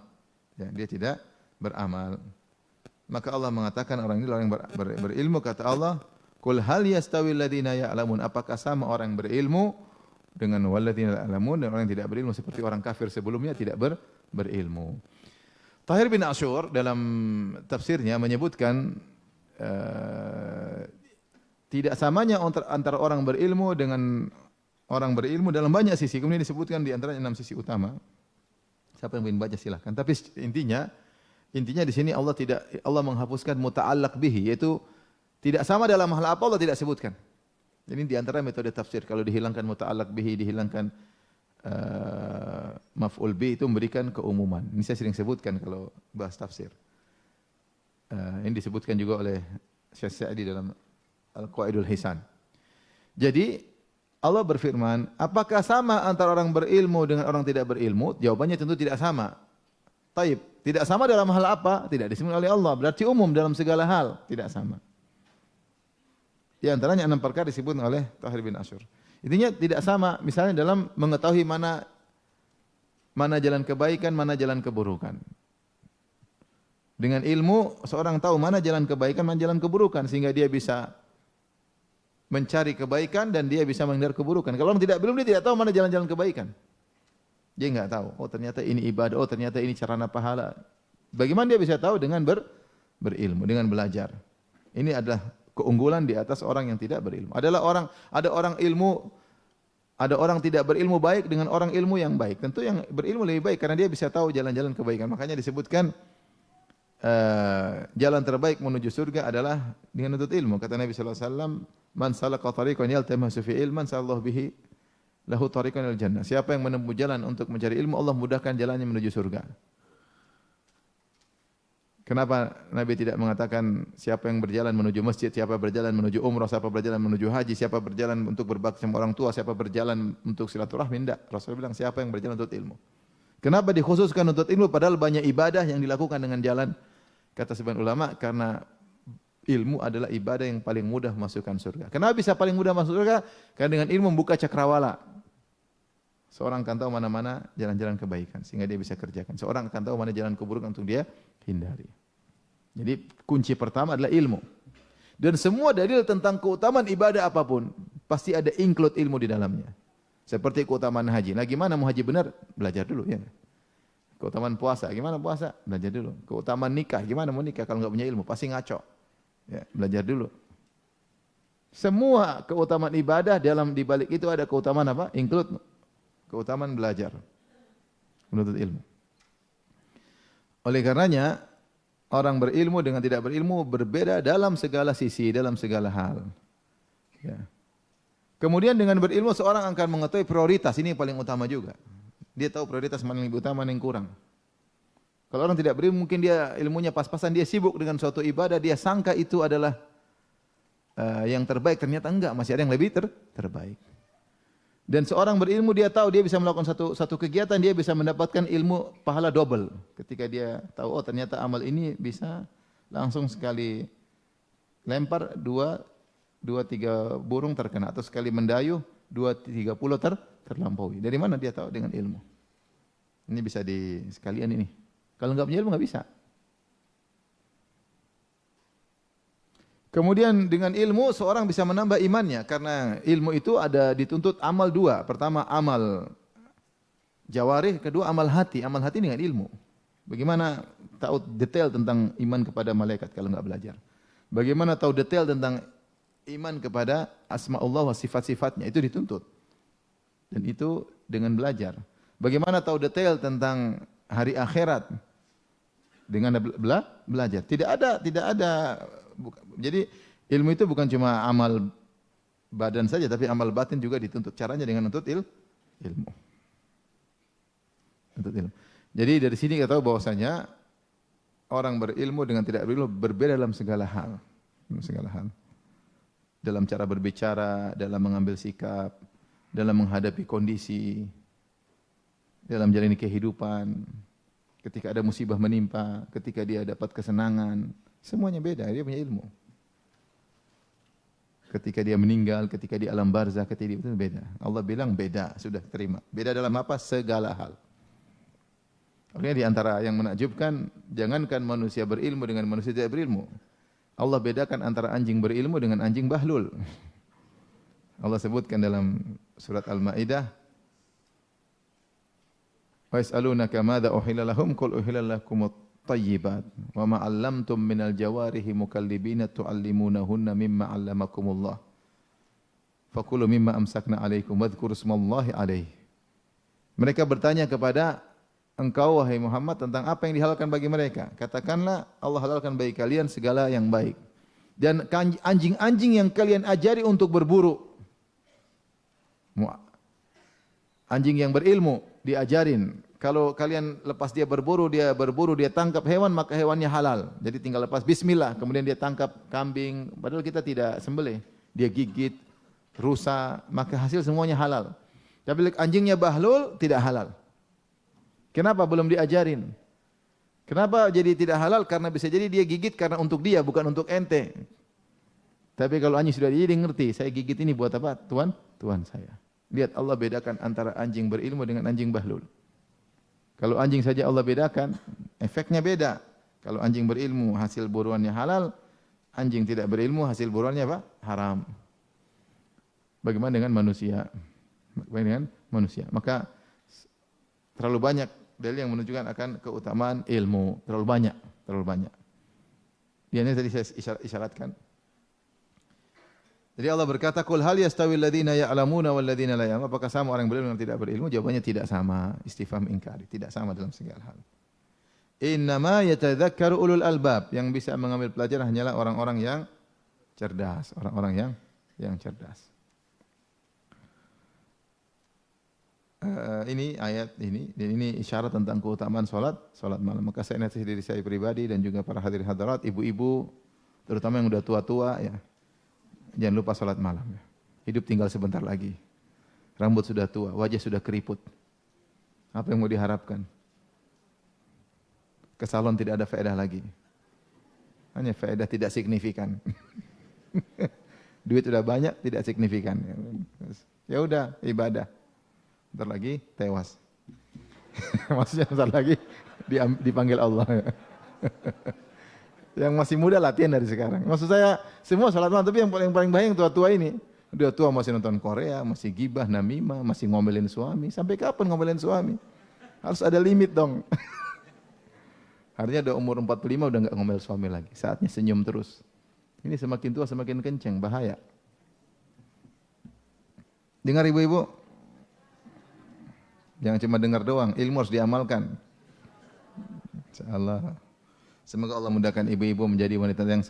Ya, dia tidak beramal. Maka Allah mengatakan orang ini orang yang berilmu, kata Allah, Qul hal yastawil ladzina ya'lamun? Apakah sama orang yang berilmu dengan walladzina la ya'lamun, dan orang yang tidak berilmu seperti orang kafir sebelumnya tidak berilmu. Tahir bin Asyur dalam tafsirnya menyebutkan tidak samanya antara orang berilmu dengan orang berilmu dalam banyak sisi. Kemudian disebutkan di antaranya 6 sisi utama. Siapa yang ingin baca silahkan. Tapi intinya di sini Allah menghapuskan muta'allaq bihi, yaitu tidak sama dalam hal apa Allah tidak sebutkan. Jadi di antara metode tafsir, kalau dihilangkan muta'allaq bihi, dihilangkan maf'ul bi, itu memberikan keumuman. Ini saya sering sebutkan kalau bahas tafsir. Ini disebutkan juga oleh Syekh Sa'di dalam Al-Qawaidul Hisan. Jadi Allah berfirman, apakah sama antara orang berilmu dengan orang tidak berilmu? Jawabannya tentu tidak sama. Taib, tidak sama dalam hal apa? Tidak disebut oleh Allah. Berarti umum dalam segala hal, tidak sama. Di antaranya 6 perkara disebut oleh Tahir bin Asyur. Intinya tidak sama, misalnya dalam mengetahui mana jalan kebaikan, mana jalan keburukan. Dengan ilmu, seorang tahu mana jalan kebaikan, mana jalan keburukan, sehingga dia bisa mencari kebaikan dan dia bisa menghindar keburukan. Kalau orang belum dia tidak tahu mana jalan-jalan kebaikan. Dia enggak tahu. Oh ternyata ini ibadah, oh ternyata ini sarana pahala. Bagaimana dia bisa tahu? Dengan berilmu, dengan belajar. Ini adalah keunggulan di atas orang yang tidak berilmu. Ada orang tidak berilmu baik dengan orang ilmu yang baik. Tentu yang berilmu lebih baik karena dia bisa tahu jalan-jalan kebaikan. Makanya disebutkan jalan terbaik menuju surga adalah dengan menuntut ilmu. Kata Nabi sallallahu alaihi wasallam, "Man salaka tariqan yaltamisu fi ilman sallallahu bihi lahu tariqan ilal jannah." Siapa yang menempuh jalan untuk mencari ilmu, Allah mudahkan jalannya menuju surga. Kenapa Nabi tidak mengatakan siapa yang berjalan menuju masjid, siapa berjalan menuju umrah, siapa berjalan menuju haji, siapa berjalan untuk berbakti sama orang tua, siapa berjalan untuk silaturahmi? Tidak. Rasul bilang siapa yang berjalan untuk ilmu. Kenapa dikhususkan untuk ilmu padahal banyak ibadah yang dilakukan dengan jalan? Kata sebagian ulama, karena ilmu adalah ibadah yang paling mudah masukkan surga. Kenapa bisa paling mudah masuk surga? Karena dengan ilmu membuka cakrawala. Seorang akan tahu mana-mana jalan-jalan kebaikan sehingga dia bisa kerjakan. Seorang akan tahu mana jalan keburukan untuk dia hindari. Jadi kunci pertama adalah ilmu. Dan semua dalil tentang keutamaan ibadah apapun pasti ada include ilmu di dalamnya. Seperti keutamaan haji. Nah, gimana mau haji benar? Belajar dulu ya. Keutamaan puasa, gimana puasa? Belajar dulu. Keutamaan nikah, gimana mau nikah kalau enggak punya ilmu? Pasti ngaco. Ya, belajar dulu. Semua keutamaan ibadah di balik itu ada keutamaan apa? Include keutamaan belajar. Menuntut ilmu. Oleh karenanya, orang berilmu dengan tidak berilmu berbeda dalam segala sisi, dalam segala hal. Ya. Kemudian dengan berilmu seorang akan mengetahui prioritas, ini yang paling utama juga. Dia tahu prioritas mana yang lebih utama, mana yang kurang. Kalau orang tidak berilmu, mungkin dia ilmunya pas-pasan, dia sibuk dengan suatu ibadah, dia sangka itu adalah yang terbaik, ternyata enggak, masih ada yang lebih terbaik. Dan seorang berilmu, dia tahu dia bisa melakukan satu kegiatan, dia bisa mendapatkan ilmu pahala double. Ketika dia tahu, oh ternyata amal ini bisa langsung sekali lempar, dua tiga burung terkena, atau sekali mendayuh, 2-3 pulau terlampaui. Dari mana dia tahu? Dengan ilmu. Ini bisa sekalian ini. Kalau enggak punya ilmu enggak bisa. Kemudian dengan ilmu seorang bisa menambah imannya karena ilmu itu ada dituntut amal 2. Pertama amal jawarih, kedua amal hati. Amal hati dengan ilmu. Bagaimana tahu detail tentang iman kepada malaikat kalau enggak belajar? Bagaimana tahu detail tentang iman kepada asma Allah wa sifat-sifatnya, itu dituntut. Dan itu dengan belajar. Bagaimana tahu detail tentang hari akhirat? Dengan belajar. Tidak ada. Jadi ilmu itu bukan cuma amal badan saja, tapi amal batin juga dituntut. Caranya dengan menuntut ilmu. Jadi dari sini kita tahu bahwasanya orang berilmu dengan tidak berilmu berbeda dalam segala hal. Dalam cara berbicara, dalam mengambil sikap, dalam menghadapi kondisi, dalam jalani kehidupan, ketika ada musibah menimpa, ketika dia dapat kesenangan, semuanya beda, dia punya ilmu. Ketika dia meninggal, ketika di alam barzah, ketika itu beda. Allah bilang beda, sudah terima. Beda dalam apa? Segala hal. Oke, di antara yang menakjubkan, jangankan manusia berilmu dengan manusia tidak berilmu. Allah bedakan antara anjing berilmu dengan anjing bahlul. Allah sebutkan dalam surat Al-Maidah, "Wa yas'alunaka madza uhilla lahum qul uhilla lakumut thayyibat wa ma 'allamtum minal jawarihi mukallibina tu'allimunahunna mimma 'allamakumullah. Fakulu mimma amsakna 'alaikum wadhkuru ismallahi 'alaihi." Mereka bertanya kepada engkau wahai Muhammad tentang apa yang dihalalkan bagi mereka. Katakanlah Allah halalkan bagi kalian segala yang baik. Dan anjing-anjing yang kalian ajari untuk berburu. Anjing yang berilmu diajarin. Kalau kalian lepas dia berburu, dia tangkap hewan, maka hewannya halal. Jadi tinggal lepas bismillah, kemudian dia tangkap kambing, padahal kita tidak sembelih. Dia gigit, rusa, maka hasil semuanya halal. Tapi anjingnya bahlul, tidak halal. Kenapa belum diajarin? Kenapa jadi tidak halal? Karena bisa jadi dia gigit karena untuk dia, bukan untuk ente. Tapi kalau anjing sudah dia ngerti, saya gigit ini buat apa? Tuhan saya. Lihat Allah bedakan antara anjing berilmu dengan anjing bahlul. Kalau anjing saja Allah bedakan, efeknya beda. Kalau anjing berilmu hasil buruannya halal, anjing tidak berilmu hasil buruannya apa? Haram. Bagaimana dengan manusia? Bagaimana dengan manusia? Maka terlalu banyak dalil yang menunjukkan akan keutamaan ilmu. Terlalu banyak. Dia ini tadi saya isyaratkan. Jadi Allah berkata, "Qul hal yastawil ladzina ya'lamuna wal ladzina la ya'lamun?" Apakah sama orang berilmu dan tidak berilmu? Jawabannya tidak sama. Istifham ingkari, tidak sama dalam segala hal. Innama yatadzakkaru ulul albab. Yang bisa mengambil pelajaran hanyalah orang-orang yang cerdas, orang-orang yang cerdas. Ini ayat ini isyarat tentang keutamaan salat malam. Maka saya nasihat diri saya pribadi dan juga para hadirin hadirat, ibu-ibu terutama yang udah tua-tua ya. Jangan lupa salat malam ya. Hidup tinggal sebentar lagi. Rambut sudah tua, wajah sudah keriput. Apa yang mau diharapkan? Ke salon tidak ada faedah lagi. Hanya faedah tidak signifikan. Duit sudah banyak, tidak signifikan. Ya udah, ibadah. Bentar lagi tewas. Maksudnya bentar lagi dipanggil Allah. Yang masih muda latihan dari sekarang. Maksud saya semua salat malam, tapi yang paling bahaya yang tua-tua ini. Udah tua masih nonton Korea, masih gibah, namimah, masih ngomelin suami. Sampai kapan ngomelin suami? Harus ada limit dong. Artinya udah umur 45 udah enggak ngomel suami lagi. Saatnya senyum terus. Ini semakin tua semakin kenceng, bahaya. Dengar ibu-ibu. Jangan cuma dengar doang, ilmu harus diamalkan. Insyaallah. Semoga Allah mudahkan ibu-ibu menjadi wanita yang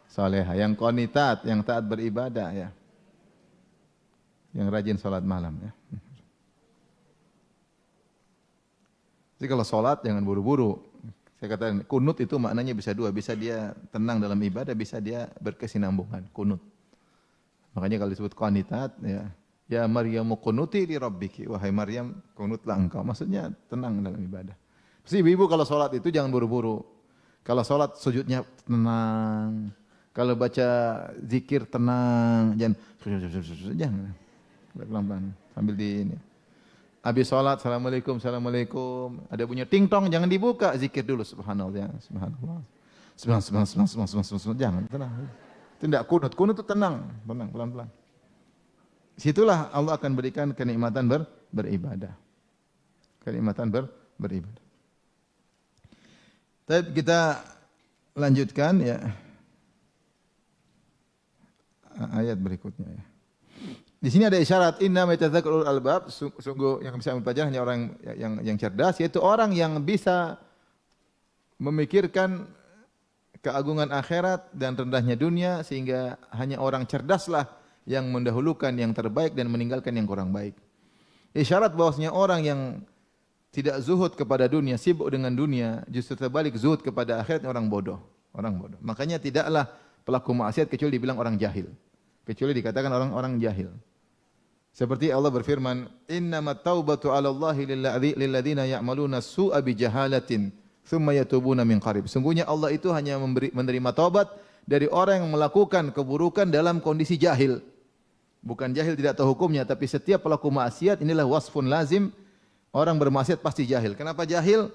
salehah, yang qanitat, yang taat beribadah ya. Yang rajin salat malam ya. Jadi kalau salat jangan buru-buru. Saya katakan kunut itu maknanya bisa dua, bisa dia tenang dalam ibadah, bisa dia berkesinambungan, kunut. Makanya kalau disebut qanitat ya, ya Maryamu qunuti li rabbiki, wahai Maryam kunutlah engkau. Maksudnya tenang dalam ibadah. Pasti ibu-ibu kalau salat itu jangan buru-buru. Kalau sholat sujudnya tenang. Kalau baca zikir tenang. Jangan. Pelan-pelan. Sambil di ini. Habis sholat, assalamualaikum, assalamualaikum. Ada bunyi ting tong, jangan dibuka. Zikir dulu, subhanallah. Subhanallah. Subhanallah. Jangan, tenang. Itu tidak kunut. Kunut itu tenang. Tenang, pelan-pelan. Situlah Allah akan berikan kenikmatan beribadah. Kenikmatan beribadah. Tapi kita lanjutkan ya ayat berikutnya ya. Di sini ada isyarat inna yatadzakkarul albab, sungguh yang bisa ambil pelajaran hanya orang yang cerdas, yaitu orang yang bisa memikirkan keagungan akhirat dan rendahnya dunia, sehingga hanya orang cerdaslah yang mendahulukan yang terbaik dan meninggalkan yang kurang baik. Isyarat bahwasanya orang yang tidak zuhud kepada dunia, sibuk dengan dunia, justru terbalik zuhud kepada akhirat orang bodoh. Makanya tidaklah pelaku maksiat kecuali dibilang orang jahil. Kecuali dikatakan orang-orang jahil. Seperti Allah berfirman, "Innamat taubatu 'ala Allahi lilladzina ya'maluna su'a bijahalatin, tsumma yatubuna min qarib." Sungguhnya Allah itu hanya menerima taubat dari orang yang melakukan keburukan dalam kondisi jahil. Bukan jahil tidak tahu hukumnya, tapi setiap pelaku maksiat inilah wasfun lazim. Orang bermaksiat pasti jahil. Kenapa jahil?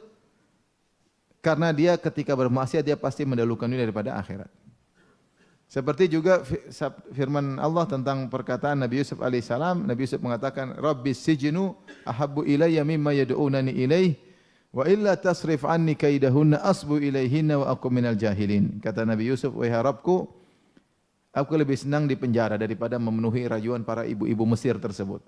Karena dia ketika bermaksiat dia pasti mendahulukan dunia daripada akhirat. Seperti juga firman Allah tentang perkataan Nabi Yusuf alaihissalam. Nabi Yusuf mengatakan, "Rabbis sijnu ahabbu ilayya mimma yad'unani ilaih, wa illa tasrif anni kaidahunna asbu ilaihinna wa aku minal jahilin." Kata Nabi Yusuf, "Wahai Rabbku, aku lebih senang di penjara daripada memenuhi rayuan para ibu-ibu Mesir tersebut.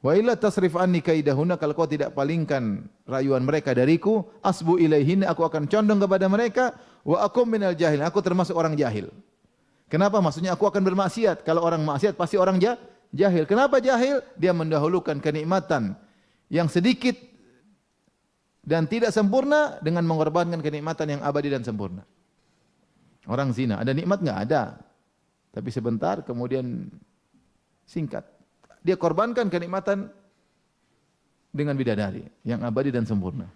Wa illa tasrif anni kaidahunna, kalau kau tidak palingkan rayuan mereka dariku, asbu ilaihin, aku akan condong kepada mereka, wa akum minal jahil, aku termasuk orang jahil. Kenapa? Maksudnya aku akan bermaksiat. Kalau orang maksiat pasti orang jahil. Kenapa jahil? Dia mendahulukan kenikmatan yang sedikit dan tidak sempurna dengan mengorbankan kenikmatan yang abadi dan sempurna. Orang zina, ada nikmat enggak? Ada. Tapi sebentar kemudian singkat. Dia korbankan kenikmatan dengan bidadari yang abadi dan sempurna.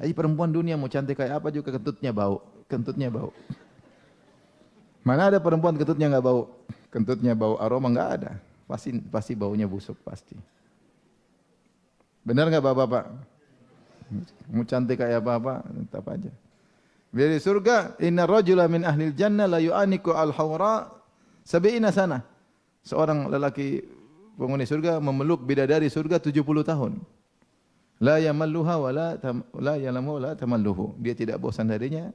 Jadi perempuan dunia mau cantik kayak apa juga kentutnya bau, kentutnya bau. Mana ada perempuan kentutnya enggak bau? Kentutnya bau aroma enggak ada. Pasti baunya busuk pasti. Benar enggak Bapak-bapak? Mau cantik kayak apa-apa, tetap aja. Dari surga, inna rajula min ahlil jannah la yu'aniku al-hawra sab'ina sana. Seorang lelaki penghuni surga memeluk bidadari surga 70 tahun. La yamalluha wa la yalamu la tamalluhu. Dia tidak bosan darinya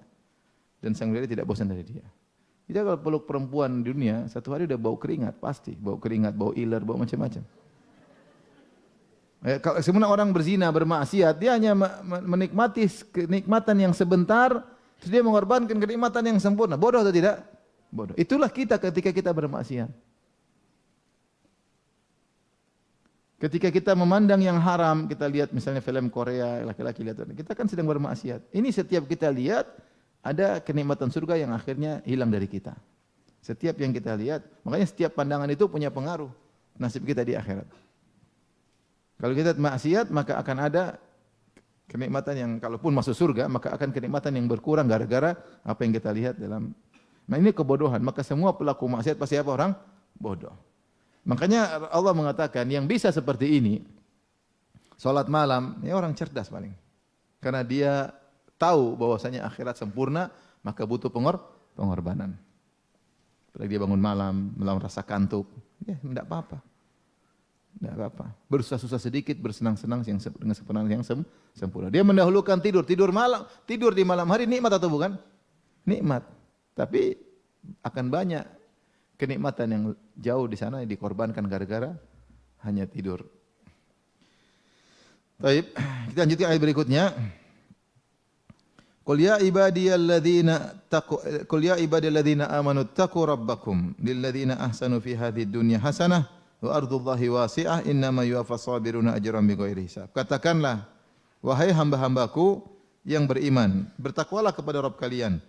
dan sang bidadari tidak bosan dari dia. Jadi kalau peluk perempuan di dunia, satu hari udah bau keringat, pasti. Bau keringat, bau iler, bau macam-macam. Kalau sebenarnya orang berzina, bermaksiat, dia hanya menikmati kenikmatan yang sebentar, terus dia mengorbankan kenikmatan yang sempurna. Bodoh atau tidak? Bodoh. Itulah kita ketika kita bermaksiat. Ketika kita memandang yang haram, kita lihat misalnya film Korea, laki-laki lihat, kita kan sedang bermaksiat. Ini setiap kita lihat, ada kenikmatan surga yang akhirnya hilang dari kita. Setiap yang kita lihat, makanya setiap pandangan itu punya pengaruh nasib kita di akhirat. Kalau kita maksiat, maka akan ada kenikmatan yang kalaupun masuk surga, maka akan kenikmatan yang berkurang gara-gara apa yang kita lihat dalam. Nah ini kebodohan. Maka semua pelaku maksiat pasti apa? Orang bodoh. Makanya Allah mengatakan yang bisa seperti ini, salat malam, ini orang cerdas paling. Karena dia tahu bahwasanya akhirat sempurna, maka butuh pengorbanan. Apalagi dia bangun malam, merasa kantuk, ya tidak apa-apa. Tidak apa-apa. Bersusah-susah sedikit, bersenang-senang dengan sepenuhnya yang sempurna. Dia mendahulukan tidur di malam hari nikmat atau bukan? Nikmat. Tapi akan banyak kenikmatan yang jauh di sana yang dikorbankan gara-gara hanya tidur. Baik, kita lanjutkan ayat berikutnya. Qul ya ibadiyalladzina amanu taqu rabbakum lilladzina ahsanu fi hadhihi dunya hasanah wa ardullahi wasi'ah innama yuwaffas sabiruna ajran bighairi hisab. Katakanlah, wahai hamba-hambaku yang beriman, bertakwalah kepada Rabb kalian.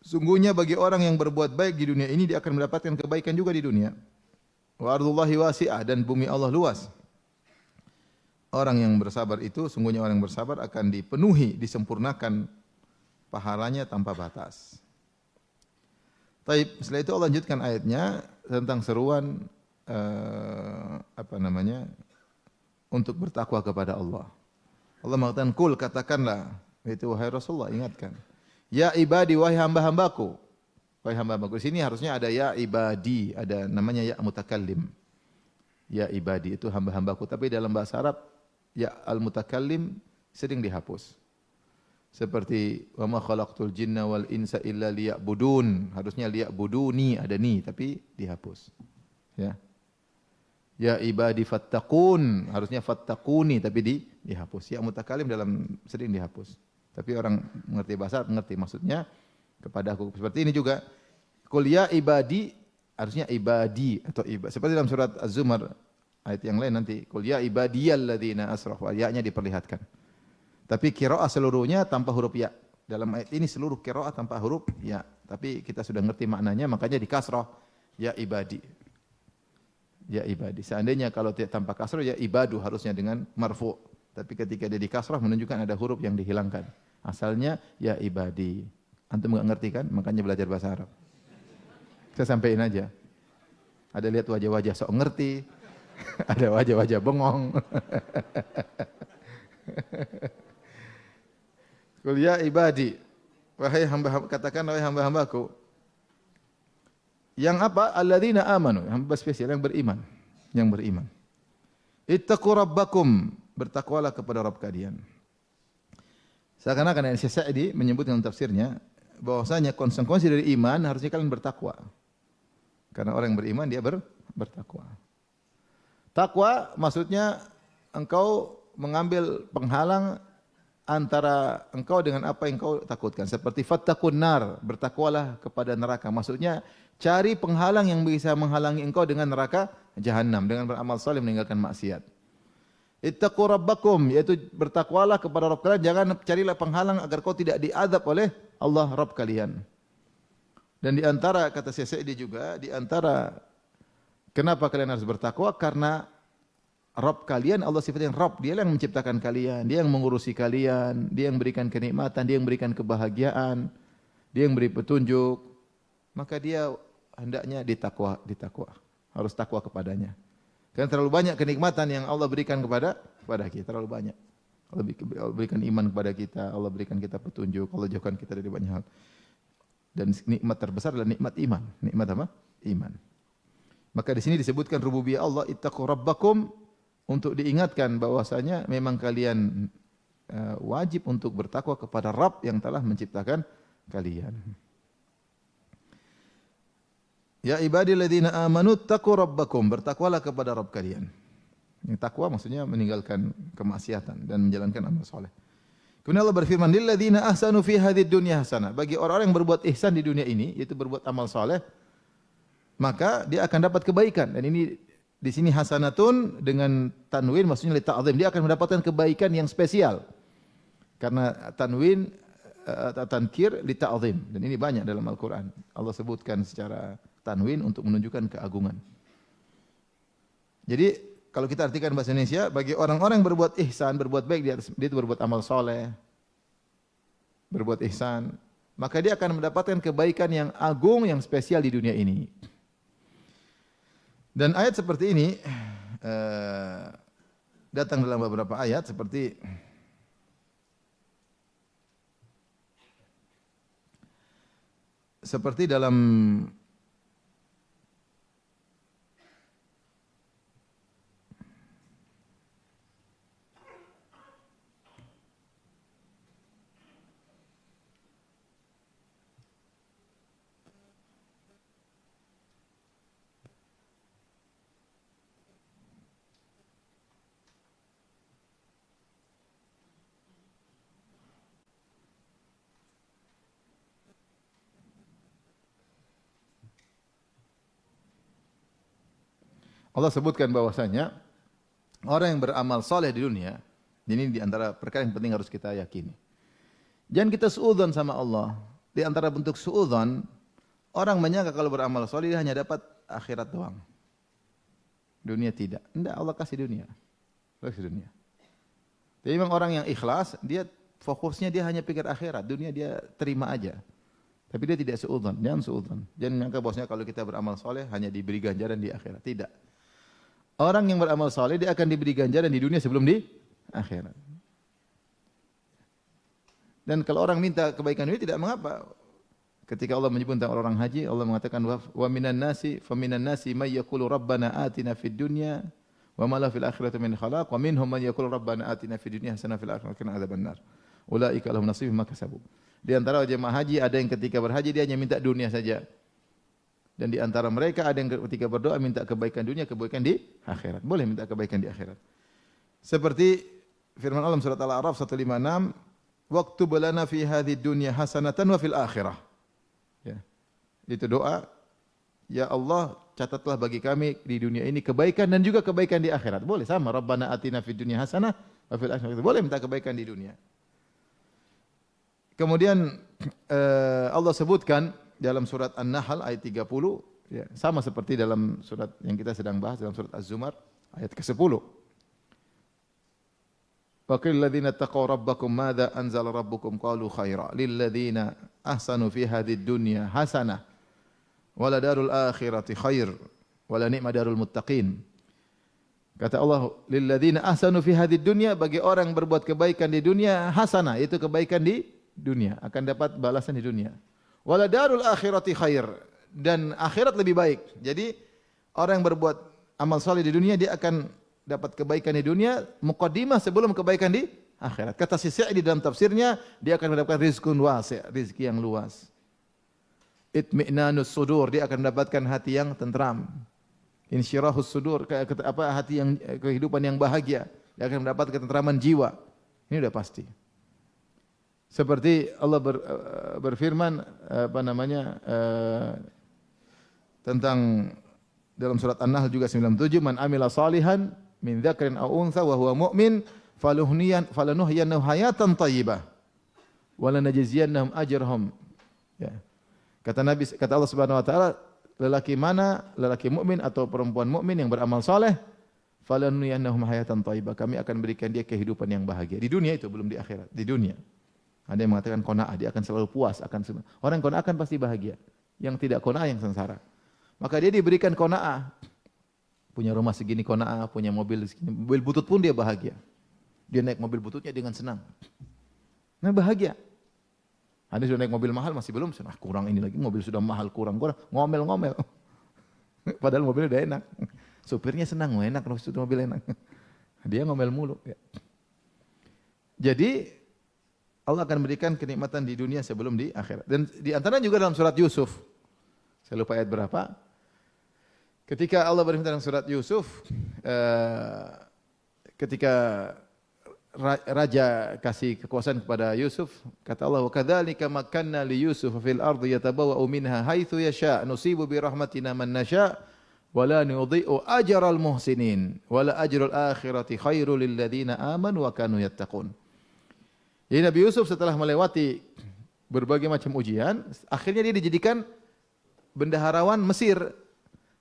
Sungguhnya bagi orang yang berbuat baik di dunia ini, dia akan mendapatkan kebaikan juga di dunia. Wa ardullahi wasi'ah, dan bumi Allah luas. Orang yang bersabar itu, sungguhnya orang yang bersabar akan dipenuhi, disempurnakan pahalanya tanpa batas. Taib, setelah itu Allah lanjutkan ayatnya tentang seruan untuk bertakwa kepada Allah. Allah mengatakan, "Qul," katakanlah, itu wahai Rasulullah, ingatkan. Ya ibadi, wahai hamba-hambaku. Wahai hamba-hambaku. Di sini harusnya ada ya ibadi, ada namanya ya mutakallim. Ya ibadi itu hamba-hambaku, tapi dalam bahasa Arab ya al-mutakallim sering dihapus. Seperti wa ma khalaqtul jinna wal insa illa liya'budun. Harusnya liya'buduni, ada ni tapi dihapus. Ya. Ya ibadi fattaqun, harusnya fattaquni tapi dihapus. Ya mutakallim dalam sering dihapus. Tapi orang mengerti bahasa Arab mengerti maksudnya kepada aku. Seperti ini juga. Qul ya ibadi, harusnya ibadi atau ibad. Seperti dalam surat Az-Zumar ayat yang lain nanti. Qul ya ibadiyalladzina asrafu. Ya-nya diperlihatkan. Tapi qiraah seluruhnya tanpa huruf ya. Dalam ayat ini seluruh qiraah tanpa huruf ya. Tapi kita sudah ngerti maknanya, makanya di kasrah. Ya ibadi. Ya ibadi. Seandainya kalau tanpa kasrah ya ibadu harusnya dengan marfu'. Tapi ketika dia di kasrah menunjukkan ada huruf yang dihilangkan. Asalnya ya ibadi. Antum enggak ngerti kan? Makanya belajar bahasa Arab. Saya sampaikan aja. Ada lihat wajah-wajah sok ngerti. Ada wajah-wajah bengong. Qul ya ibadi. Wahai hamba, katakan wahai hamba-hambaku. Yang apa? Alladzina amanu. Hamba spesial yang beriman. Yang beriman. Ittaqu rabbakum. Bertakwalah kepada Rabb kalian. Seakan-akan Syekh Sa'di menyebut dalam tafsirnya bahwasanya konsekuensi dari iman harusnya kalian bertakwa. Karena orang yang beriman dia bertakwa. Takwa maksudnya engkau mengambil penghalang antara engkau dengan apa yang engkau takutkan. Seperti fattaqun nar, bertakwalah kepada neraka. Maksudnya cari penghalang yang bisa menghalangi engkau dengan neraka jahanam dengan beramal saleh meninggalkan maksiat. Ittaqu rabbakum, yaitu bertakwalah kepada Rabb kalian, jangan carilah penghalang agar kau tidak diazab oleh Allah Rabb kalian. Dan di antara kata Syekh Sa'di juga, di antara kenapa kalian harus bertakwa? Karena Rabb kalian, Allah sifatnya Rabb, Dia yang menciptakan kalian, Dia yang mengurusi kalian, Dia yang berikan kenikmatan, Dia yang berikan kebahagiaan, Dia yang beri petunjuk. Maka Dia hendaknya ditakwa. Harus takwa kepadanya. Karena terlalu banyak kenikmatan yang Allah berikan kepada kita, terlalu banyak. Allah berikan iman kepada kita, Allah berikan kita petunjuk, Allah jauhkan kita dari banyak hal. Dan nikmat terbesar adalah nikmat iman. Nikmat apa? Iman. Maka di sini disebutkan rububiyah Allah, ittaqu rabbakum, untuk diingatkan bahwasanya memang kalian wajib untuk bertakwa kepada Rabb yang telah menciptakan kalian. Ya ibadilladzina amanu taqu rabbakum, bertakwalah kepada Rabb kalian. Yang takwa maksudnya meninggalkan kemaksiatan dan menjalankan amal saleh. Kemudian Allah berfirman, lilladzina ahsanu fi hadzid dunya hasanah, bagi orang-orang yang berbuat ihsan di dunia ini, yaitu berbuat amal saleh, maka dia akan dapat kebaikan. Dan ini di sini hasanatun dengan tanwin maksudnya li ta'zim, dia akan mendapatkan kebaikan yang spesial. Karena tanwin tankir li ta'zim, dan ini banyak dalam Al-Qur'an. Allah sebutkan secara tanwin untuk menunjukkan keagungan. Jadi kalau kita artikan bahasa Indonesia, bagi orang-orang yang berbuat ihsan, berbuat baik, dia itu berbuat amal soleh, berbuat ihsan, maka dia akan mendapatkan kebaikan yang agung, yang spesial di dunia ini. Dan ayat seperti ini datang dalam beberapa ayat seperti dalam Allah sebutkan bahwasanya orang yang beramal saleh di dunia, ini di antara perkara yang penting harus kita yakini. Jangan kita suudzon sama Allah. Di antara bentuk suudzon, orang menyangka kalau beramal saleh dia hanya dapat akhirat doang. Dunia tidak. Tidak, Allah kasih dunia. Kasih dunia. Jadi memang orang yang ikhlas, dia fokusnya dia hanya pikir akhirat, dunia dia terima aja. Tapi dia tidak suudzon, jangan suudzon. Jangan menyangka bahwasanya kalau kita beramal saleh hanya diberi ganjaran di akhirat. Tidak. Orang yang beramal saleh dia akan diberi ganjaran di dunia sebelum di akhirat. Dan kalau orang minta kebaikan dunia tidak mengapa. Ketika Allah menyebut tentang orang haji, Allah mengatakan wa minan nasi may yaqulu rabbana atina fid dunya wa ma la fil akhirati min khalaq wa minhum man yaqulu rabbana atina fid dunya hasanah fil akhirati qina adzabannar. Ulaika lahum nasibum ma kasabu. Di antara jemaah haji ada yang ketika berhaji dia hanya minta dunia saja. Dan di antara mereka ada yang ketika berdoa minta kebaikan dunia, kebaikan di akhirat. Boleh minta kebaikan di akhirat. Seperti firman Allah surat Al-A'raf 156, "Waktub lana fi hadhihi dunya hasanatan wa fil akhirah." Ya. Itu doa, ya Allah, catatlah bagi kami di dunia ini kebaikan dan juga kebaikan di akhirat. Boleh sama, Rabbana atina fid dunya hasanah wa fil akhirah. Boleh minta kebaikan di dunia. Kemudian Allah sebutkan dalam surat An-Nahl ayat 30, ya, sama seperti dalam surat yang kita sedang bahas dalam surat Az-Zumar ayat ke-10. Wa qil ladzina taqaw rabbakum madza anzala rabbukum qalu khaira lil ladzina ahsanu fi hadhihi dunya hasanah wa la darul akhirati khair wa la ni'ma darul muttaqin. Kata Allah, lil ladzina ahsanu fi hadhihi dunya, bagi orang yang berbuat kebaikan di dunia, hasanah, itu kebaikan di dunia, akan dapat balasan di dunia. Wala darul akhirati khair, dan akhirat lebih baik. Jadi orang yang berbuat amal saleh di dunia dia akan dapat kebaikan di dunia, muqaddimah sebelum kebaikan di akhirat. Kata Syekh Sa'di dalam tafsirnya, dia akan mendapatkan rizqun wasi', rezeki yang luas. Itmi'nanus sudur, dia akan mendapatkan hati yang tentram. insyirahus sudur, hati yang kehidupan yang bahagia, dia akan mendapat ketentraman jiwa. Ini sudah pasti. Seperti Allah berfirman tentang dalam surat An-Nahl juga 97, man amila salihan min dzakarin aw untha wa huwa mu'min falanuhyiyannahu hayatan thayyibah wa lanajziyannahum ajrahum. Ya. Kata Allah Subhanahu wa taala, lelaki mukmin atau perempuan mukmin yang beramal saleh, falanuhyiyanahum hayatan thayyibah, kami akan berikan dia kehidupan yang bahagia di dunia, itu belum di akhirat, di dunia. Ada yang mengatakan qanaah, dia akan selalu puas, orang yang qanaah kan pasti bahagia. Yang tidak qanaah yang sengsara. Maka dia diberikan qanaah. Punya rumah segini qanaah, punya mobil segini, mobil butut pun dia bahagia. Dia naik mobil bututnya dengan senang. Nah, bahagia. Ada sudah naik mobil mahal masih belum, kurang ini lagi, mobil sudah mahal kurang, ngomel-ngomel. Padahal mobilnya udah enak. Supirnya senang, enak, mobil enak. Dia ngomel mulu. Ya. Jadi Allah akan berikan kenikmatan di dunia sebelum di akhirat. Dan di antara juga dalam surat Yusuf. Saya lupa ayat berapa. Ketika Allah berfirman dalam surat Yusuf, ketika raja kasih kekuasaan kepada Yusuf, kata Allah, "Wa kadzalika makkanna li Yusuf fil ardi yatabawwa'u minha haitsu yasha' nusibu bi rahmatina man nasha' wa la nudhi'u ajral muhsinin wa la ajrul akhirati khairul lil ladzina amanu wa kanu yattaqun." Jadi Nabi Yusuf setelah melewati berbagai macam ujian, akhirnya dia dijadikan bendaharawan Mesir.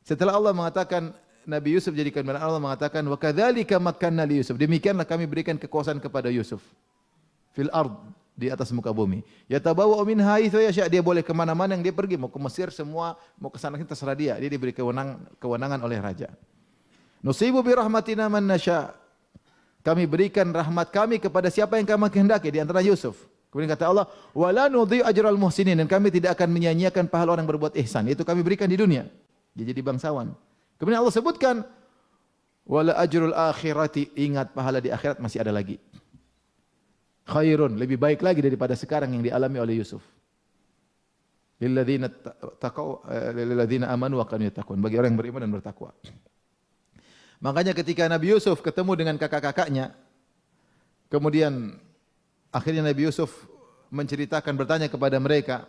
Setelah Allah mengatakan Nabi Yusuf jadikan bendahara, Allah mengatakan wa kadzalika makkanna li Yusuf. Demikianlah kami berikan kekuasaan kepada Yusuf fil ard, di atas muka bumi. Yatabawwa'u minha haitsu yasha', dia boleh ke mana-mana yang dia pergi, mau ke Mesir semua, mau ke sana terserah dia. Dia diberi kewenangan oleh raja. Nusibu bi rahmatina man nasha'. Kami berikan rahmat kami kepada siapa yang kami kehendaki di antara Yusuf. Kemudian kata Allah, wala nudhi'u ajral muhsinin, dan kami tidak akan menyia-nyiakan pahala orang berbuat ihsan. Itu kami berikan di dunia. Dia jadi bangsawan. Kemudian Allah sebutkan, wala ajrul akhirati, ingat pahala di akhirat masih ada lagi. Khairun, lebih baik lagi daripada sekarang yang dialami oleh Yusuf. Lilladzina amanu wa kanu yattaqun, bagi orang yang beriman dan bertakwa. Makanya ketika Nabi Yusuf ketemu dengan kakak-kakaknya, kemudian akhirnya Nabi Yusuf menceritakan, bertanya kepada mereka,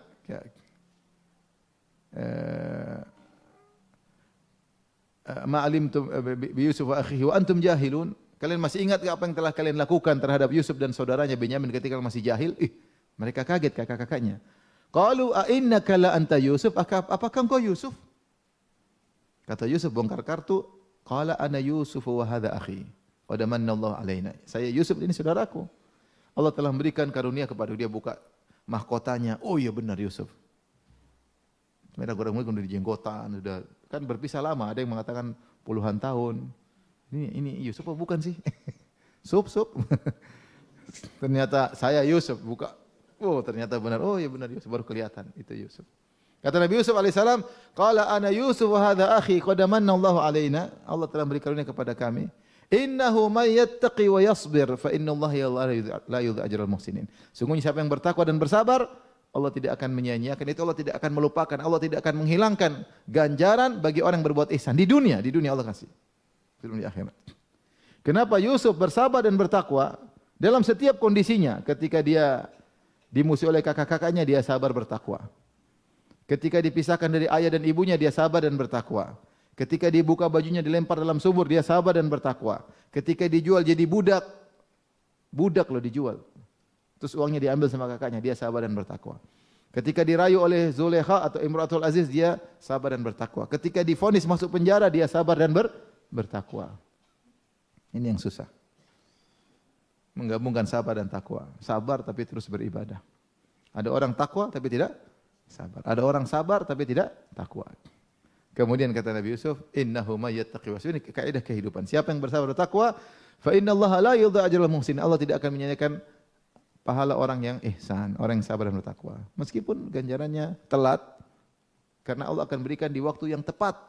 ma'alimtum bi Yusuf wa akhihi wa antum jahilun. Kalian masih ingat apa yang telah kalian lakukan terhadap Yusuf dan saudaranya Benyamin ketika masih jahil? Mereka kaget kakak-kakaknya. Qalu a innaka la anta Yusuf? Apakah engkau Yusuf? Kata Yusuf bongkar kartu. Qala ana Yusuf wa hadha akhi. Qad manna Allah alaina. Saya Yusuf, ini saudaraku. Allah telah memberikan karunia kepada dia, buka mahkotanya. Oh iya benar Yusuf. Mereka orang-orang udah dijenggotan, sudah kan berpisah lama. Ada yang mengatakan puluhan tahun. Ini Yusuf apa bukan sih? Sup. Ternyata saya Yusuf, buka. Oh ternyata benar. Oh iya benar Yusuf, baru kelihatan itu Yusuf. Kata Nabi Yusuf alaihissalam, qala ana Yusuf wa hadha akhi qad manna Allahu alaina. Allah telah beri karunia kepada kami. Innahu may yattaqi wa yasbir fa innallaha la yudhi'u ajral muhsinin. Sungguhnya siapa yang bertakwa dan bersabar, Allah tidak akan menyia-nyiakan itu, Allah tidak akan melupakan, Allah tidak akan menghilangkan ganjaran bagi orang yang berbuat ihsan di dunia Allah kasih. Belum di akhirat. Kenapa Yusuf bersabar dan bertakwa dalam setiap kondisinya? Ketika dia dimusuhi oleh kakak-kakaknya, dia sabar bertakwa. Ketika dipisahkan dari ayah dan ibunya, dia sabar dan bertakwa. Ketika dibuka bajunya dilempar dalam sumur, dia sabar dan bertakwa. Ketika dijual jadi budak loh dijual. Terus uangnya diambil sama kakaknya, dia sabar dan bertakwa. Ketika dirayu oleh Zulekha atau Imratul Aziz, dia sabar dan bertakwa. Ketika divonis masuk penjara, dia sabar dan bertakwa. Ini yang susah. Menggabungkan sabar dan takwa. Sabar tapi terus beribadah. Ada orang takwa tapi tidak sabar. Ada orang sabar tapi tidak takwa. Kemudian kata Nabi Yusuf, innahu may yattaqi wa yasbir. Ini kaidah kehidupan. Siapa yang bersabar dan takwa, fa innallaha la yudhi'u ajral muhsin. Allah tidak akan menyia-nyiakan pahala orang yang ihsan, orang yang sabar dan bertakwa. Meskipun ganjarannya telat, karena Allah akan berikan di waktu yang tepat,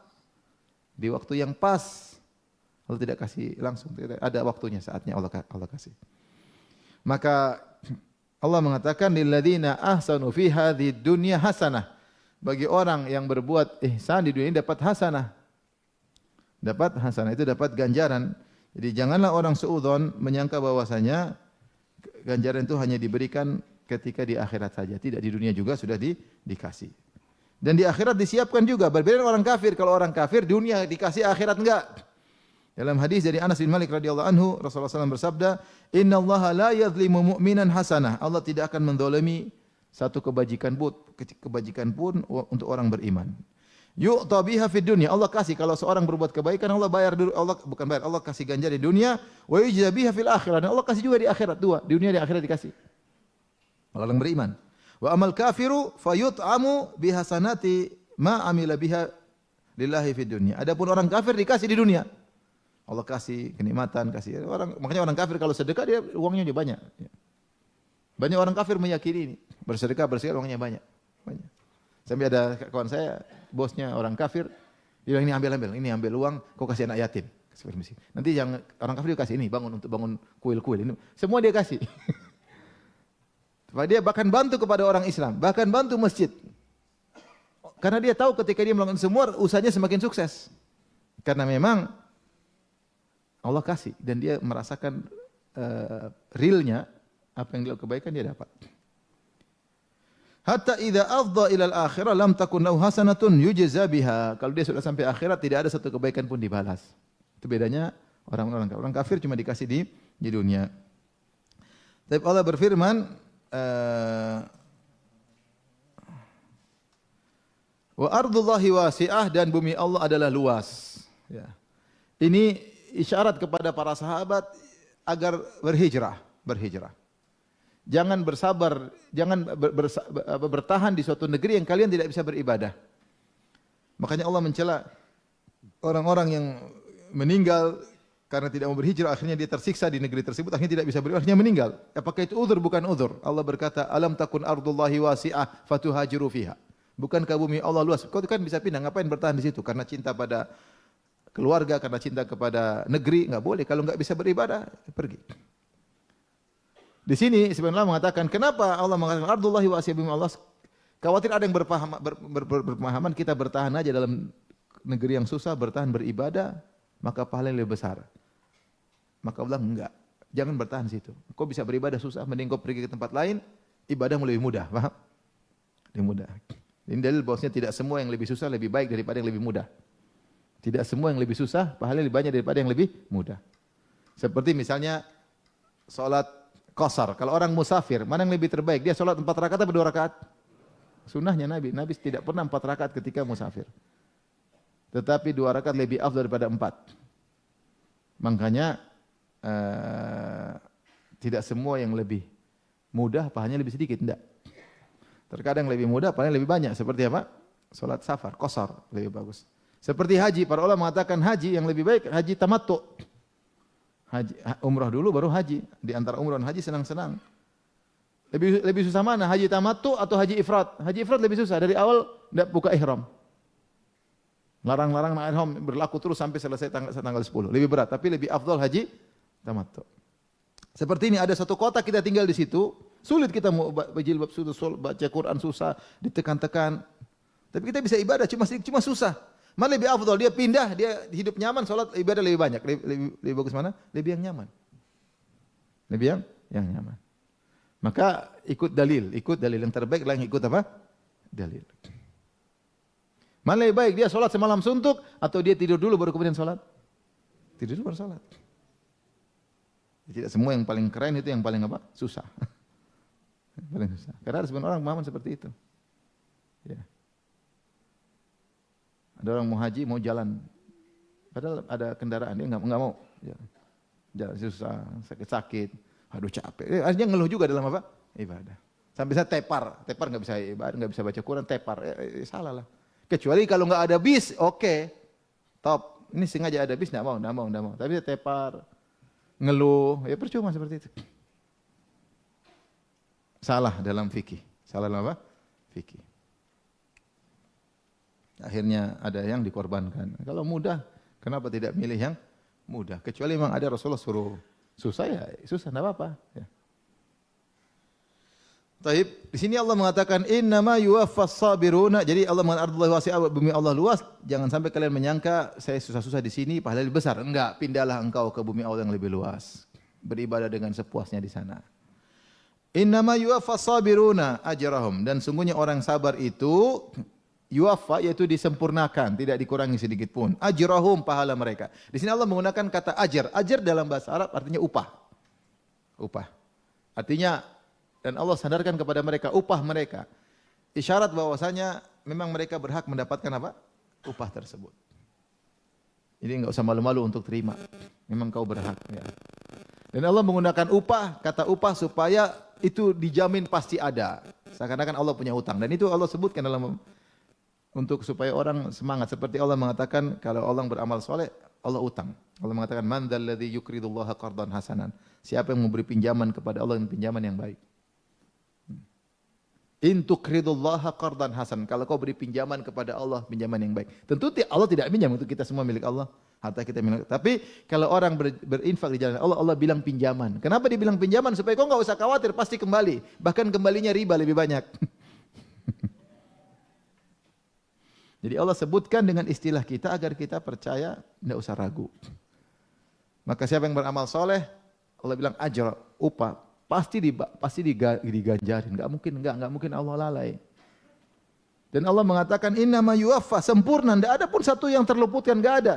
di waktu yang pas. Allah tidak kasih langsung, ada waktunya, saatnya Allah kasih. Maka Allah mengatakan lilladzina ahsanu fi hadhihi dunya hasanah. Bagi orang yang berbuat ihsan di dunia ini dapat hasanah. Dapat hasanah, itu dapat ganjaran. Jadi janganlah orang suudzon menyangka bahwasanya ganjaran itu hanya diberikan ketika di akhirat saja, tidak di dunia juga sudah dikasih. Dan di akhirat disiapkan juga. Berbeda dengan orang kafir. Kalau orang kafir dunia dikasih, akhirat enggak. Dalam hadis dari Anas bin Malik radhiyallahu anhu, Rasulullah SAW bersabda, "Innallaha la yadhlimu mu'minan hasanah." Allah tidak akan mendolimi satu kebajikan pun untuk orang beriman. Yu'ta biha fid dunya. Allah kasih kalau seorang berbuat kebaikan, Allah bayar dulu, Allah bukan bayar, Allah kasih ganjar di dunia, wa yujza biha fil akhirah. Dan Allah kasih juga di akhirat, dua, di dunia di akhirat dikasih. Orang beriman. Wa amal kafiru fayut'amu bihasanati ma amila biha lillahi fid dunya. Adapun orang kafir dikasih di dunia. Allah kasih kenikmatan, kasih orang, makanya orang kafir kalau sedekah dia uangnya juga banyak. Banyak orang kafir meyakini ini, bersedekah uangnya banyak. Sampai ada kawan saya, bosnya orang kafir, dia bilang ini ambil uang, kau kasih anak yatim, kasih permisi. Nanti yang orang kafir dia kasih ini, untuk bangun kuil-kuil ini, semua dia kasih. Dia bahkan bantu kepada orang Islam, bahkan bantu masjid. Karena dia tahu ketika dia melakukan semua, usahanya semakin sukses. Karena memang Allah kasih dan dia merasakan realnya apa yang dia kebaikan dia dapat. Hatta idza afdha ila al-akhirah lam takun lahu hasanatun yujza biha. Kalau dia sudah sampai akhirat tidak ada satu kebaikan pun dibalas. Itu bedanya orang kafir cuma dikasih di dunia. Tapi Allah berfirman wa ardullahi wasi'ah, dan bumi Allah adalah luas. Ya. Ini isyarat kepada para sahabat agar berhijrah. Jangan bertahan di suatu negeri yang kalian tidak bisa beribadah. Makanya Allah mencela orang-orang yang meninggal karena tidak mau berhijrah, akhirnya dia tersiksa di negeri tersebut, akhirnya tidak bisa beribadah, akhirnya meninggal. Apakah itu uzur? Bukan uzur. Allah berkata, "Alam takun ardullahi wasi'ah fatuhajiru fiha." Bukankah bumi Allah luas? Kau kan bisa pindah, ngapain bertahan di situ? Karena cinta pada keluarga, karena cinta kepada negeri, enggak boleh. Kalau enggak bisa beribadah, pergi. Di sini sebenarnya mengatakan, kenapa Allah mengatakan ardullahi wasi'ah, bumi Allah? Khawatir ada yang berpemahaman kita bertahan aja dalam negeri yang susah, bertahan beribadah, maka pahala yang lebih besar. Maka Allah enggak. Jangan bertahan di situ. Kau bisa beribadah susah, mending kau pergi ke tempat lain, ibadahmu lebih mudah, paham? Lebih mudah. Ini dalil bahwasanya tidak semua yang lebih susah lebih baik daripada yang lebih mudah. Tidak semua yang lebih susah pahala lebih banyak daripada yang lebih mudah. Seperti misalnya salat qasar. Kalau orang musafir, mana yang lebih terbaik? Dia salat 4 rakaat atau 2 rakaat? Sunnahnya Nabi tidak pernah 4 rakaat ketika musafir. Tetapi 2 rakaat lebih afdal daripada 4. Makanya tidak semua yang lebih mudah pahalanya lebih sedikit, tidak. Terkadang lebih mudah pahalanya lebih banyak. Seperti apa? Salat safar, qasar lebih bagus. Seperti haji, para ulama mengatakan haji yang lebih baik haji tamattu. Haji, umrah dulu baru haji. Di antara umrah dan haji senang-senang. Lebih susah mana? Haji tamattu atau haji ifrat? Haji ifrat lebih susah. Dari awal tidak buka ihram. Larang-larang ihram berlaku terus sampai selesai tanggal 10. Lebih berat, tapi lebih afdal haji tamattu. Seperti ini, ada satu kota kita tinggal di situ, sulit kita mau berjilbab, baca Quran susah, ditekan-tekan. Tapi kita bisa ibadah, cuma susah. Mana lebih afdal? Dia pindah, dia hidup nyaman, salat ibadah lebih banyak. Lebih bagus mana? Lebih yang nyaman. Lebih yang nyaman. Maka ikut dalil yang terbaik lah yang ikut apa? Dalil. Mana lebih baik? Dia salat semalam suntuk atau dia tidur dulu baru kemudian salat? Tidur dulu baru salat. Tidak semua yang paling keren itu yang paling apa? Susah. Paling susah. Karena ada sebagian orang pemahaman seperti itu. Ya. Ada orang mau haji, mau jalan. Padahal ada kendaraan, dia enggak mau. Jalan susah, sakit-sakit. Aduh capek. Akhirnya ngeluh juga dalam apa? Ibadah. Sampai saya tepar enggak bisa ibadah, enggak bisa baca Quran, tepar. Salah lah. Kecuali kalau enggak ada bis, oke. Top. Ini sengaja ada bis, enggak mau. Tapi tepar, ngeluh, ya percuma seperti itu. Salah dalam fikih. Salah dalam apa? Fikih. Akhirnya ada yang dikorbankan. Kalau mudah, kenapa tidak milih yang mudah? Kecuali memang ada Rasulullah suruh susah, ya susah, tidak apa-apa. Ya. Taib, di sini Allah mengatakan innama yuwaffas sabiruna. Jadi Allah mengatakan ardullahi wasi'ah, bumi Allah luas. Jangan sampai kalian menyangka saya susah-susah di sini pahala lebih besar. Enggak, pindahlah engkau ke bumi Allah yang lebih luas. Beribadah dengan sepuasnya di sana. Innama yuwaffas sabiruna ajrahum, dan sungguhnya orang sabar itu yuwaffa yaitu disempurnakan, tidak dikurangi sedikit pun. Ajrahum, pahala mereka. Di sini Allah menggunakan kata ajr. Ajr dalam bahasa Arab artinya upah. Upah. Artinya dan Allah sadarkan kepada mereka upah mereka. Isyarat bahwasanya memang mereka berhak mendapatkan apa? Upah tersebut. Jadi enggak usah malu-malu untuk terima. Memang kau berhak, ya. Dan Allah menggunakan upah, kata upah supaya itu dijamin pasti ada. Seakan-akan Allah punya utang, dan itu Allah sebutkan dalam untuk supaya orang semangat, seperti Allah mengatakan kalau orang beramal soleh Allah utang. Allah mengatakan man dzalladzi yuqridullaha qardan hasanan. Siapa yang memberi pinjaman kepada Allah dengan pinjaman yang baik? In tuqridullaha qardan hasan. Kalau kau beri pinjaman kepada Allah, pinjaman yang baik. Tentu Allah tidak pinjam, untuk kita semua milik Allah. Harta kita milik. Tapi kalau orang berinfak di jalan Allah, Allah bilang pinjaman. Kenapa dibilang pinjaman? Supaya kau enggak usah khawatir, pasti kembali. Bahkan kembalinya riba lebih banyak. Jadi Allah sebutkan dengan istilah kita agar kita percaya, tidak usah ragu. Maka siapa yang beramal soleh, Allah bilang ajr, upah, pasti diganjarin. Enggak mungkin Allah lalai. Dan Allah mengatakan innama yuwaffa, sempurna, tidak ada pun satu yang terluputkan, enggak ada.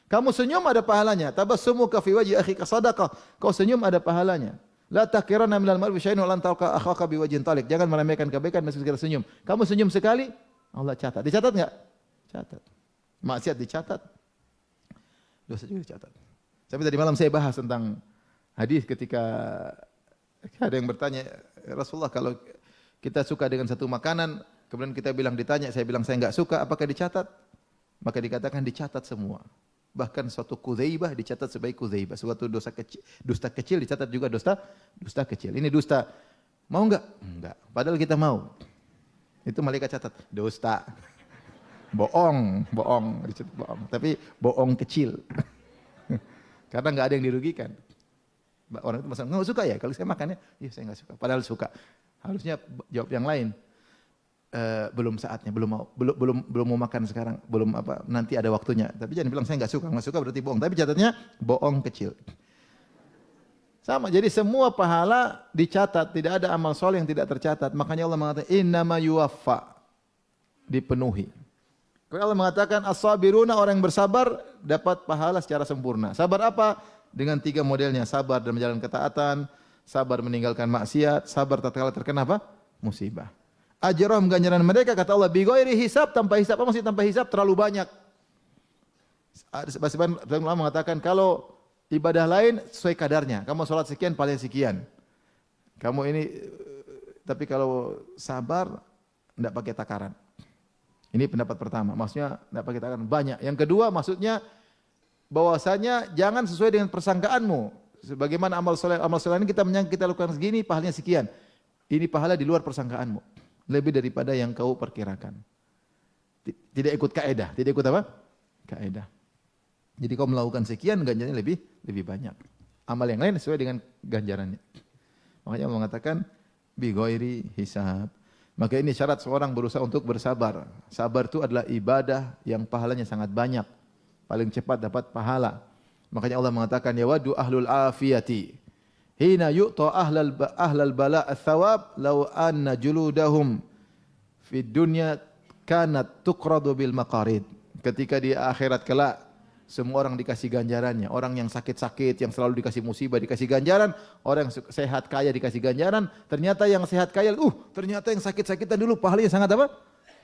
Kamu senyum ada pahalanya. Tabassumuka fi wajhi akhika sadaqah. Kau senyum ada pahalanya. La taqiranna minal mar'i syai'un wa lan talqa akhaka bi wajhin talik. Jangan meremehkan kebaikan meski sekali senyum. Kamu senyum sekali, Allah catat. Dicatat enggak? Catat. Maksiat dicatat. Dosa juga dicatat. Sampai tadi malam saya bahas tentang hadis ketika ada yang bertanya, Rasulullah kalau kita suka dengan satu makanan, kemudian kita ditanya, saya bilang saya enggak suka, apakah dicatat? Maka dikatakan dicatat semua. Bahkan suatu kudzaibah dicatat sebagai kudzaibah. Suatu dusta kecil dicatat juga dusta kecil. Ini dusta. Mau enggak? Enggak. Padahal kita mau. Itu malaikat catat. Dusta. Bohong. Dicatat bohong. Tapi bohong kecil. Karena enggak ada yang dirugikan. Orang itu masalah, enggak suka ya? Kalau saya makannya, iya saya enggak suka. Padahal suka. Harusnya jawab yang lain. Belum saatnya, belum mau makan sekarang, belum apa, nanti ada waktunya. Tapi jangan bilang saya enggak suka berarti bohong. Tapi catatnya bohong kecil. Sama, jadi semua pahala dicatat, tidak ada amal soleh yang tidak tercatat. Makanya Allah mengatakan innama yuwaffa, dipenuhi. Kemudian Allah mengatakan as-sabiruna, orang yang bersabar dapat pahala secara sempurna. Sabar apa? Dengan 3 modelnya, sabar dalam menjalankan ketaatan, sabar meninggalkan maksiat, sabar tatkala terkena apa? Musibah. Ajrahum, ganjaran mereka kata Allah bi ghairi hisab, tanpa hisab. Apa maksud tanpa hisab? Terlalu banyak. Sebagian ulama mengatakan kalau ibadah lain sesuai kadarnya. Kamu salat sekian paling sekian. Kamu ini, tapi kalau sabar enggak pakai takaran. Ini pendapat pertama. Maksudnya enggak pakai takaran banyak. Yang kedua maksudnya bahwasanya jangan sesuai dengan persangkaanmu. Sebagaimana amal soleh ini kita menyangka kita lakukan segini, pahalanya sekian. Ini pahala di luar persangkaanmu. Lebih daripada yang kau perkirakan. Tidak ikut kaedah. Tidak ikut apa? Kaedah. Jadi kau melakukan sekian, ganjarannya lebih banyak. Amal yang lain sesuai dengan ganjarannya. Makanya Allah mengatakan bi ghairi hisab. Maka ini syarat seorang berusaha untuk bersabar. Sabar itu adalah ibadah yang pahalanya sangat banyak. Paling cepat dapat pahala. Makanya Allah mengatakan ya wadu ahlul afiyati hina yu'ta ahlal bala ats-tsawab law anna juludahum fid dunya kanat tuqradu bil maqarid. Ketika di akhirat kelak semua orang dikasih ganjarannya. Orang yang sakit-sakit, yang selalu dikasih musibah dikasih ganjaran, orang yang sehat kaya dikasih ganjaran. Ternyata yang sehat kaya, ternyata yang sakit-sakitan dulu pahalanya sangat apa?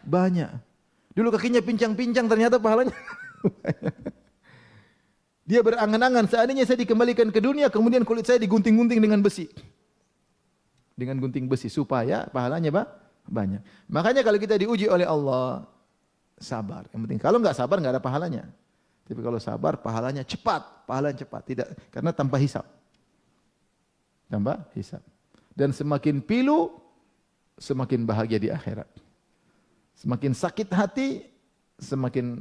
Banyak. Dulu kakinya pincang-pincang, ternyata pahalanya dia berangan-angan, seandainya saya dikembalikan ke dunia, kemudian kulit saya digunting-gunting dengan besi. Dengan gunting besi, supaya pahalanya banyak. Makanya kalau kita diuji oleh Allah, sabar. Yang penting, kalau enggak sabar, enggak ada pahalanya. Tapi kalau sabar, pahalanya cepat. Pahalanya cepat. Tidak, karena tanpa hisab. Tanpa hisab. Dan semakin pilu, semakin bahagia di akhirat. Semakin sakit hati, semakin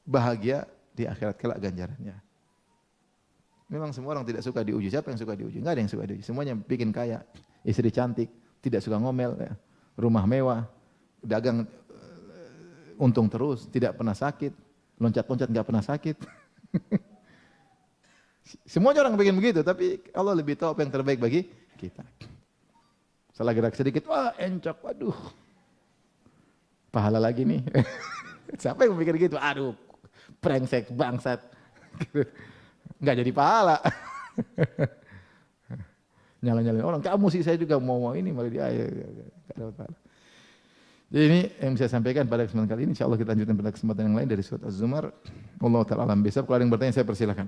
bahagia di akhirat kelak ganjarannya. Memang semua orang tidak suka diuji. Siapa yang suka diuji? Enggak ada yang suka diuji. Semuanya bikin kaya. Istri cantik, tidak suka ngomel, ya. Rumah mewah, dagang untung terus, tidak pernah sakit, loncat-loncat nggak pernah sakit. Semuanya orang pengen begitu, tapi Allah lebih tahu apa yang terbaik bagi kita. Salah gerak sedikit, wah encok, waduh, pahala lagi nih. Siapa yang mikir gitu? Aduh, brengsek bangsat. Nggak jadi pahala. Nyala-nyalain orang, kamu sih saya juga mau ini, malah dia nggak dapat pahala. Jadi ini yang bisa saya sampaikan pada kesempatan kali ini. Insyaallah kita lanjutkan pada kesempatan yang lain dari surat Az-Zumar. Wallahu ta'ala alam bisawab. Kalau ada yang bertanya saya persilakan.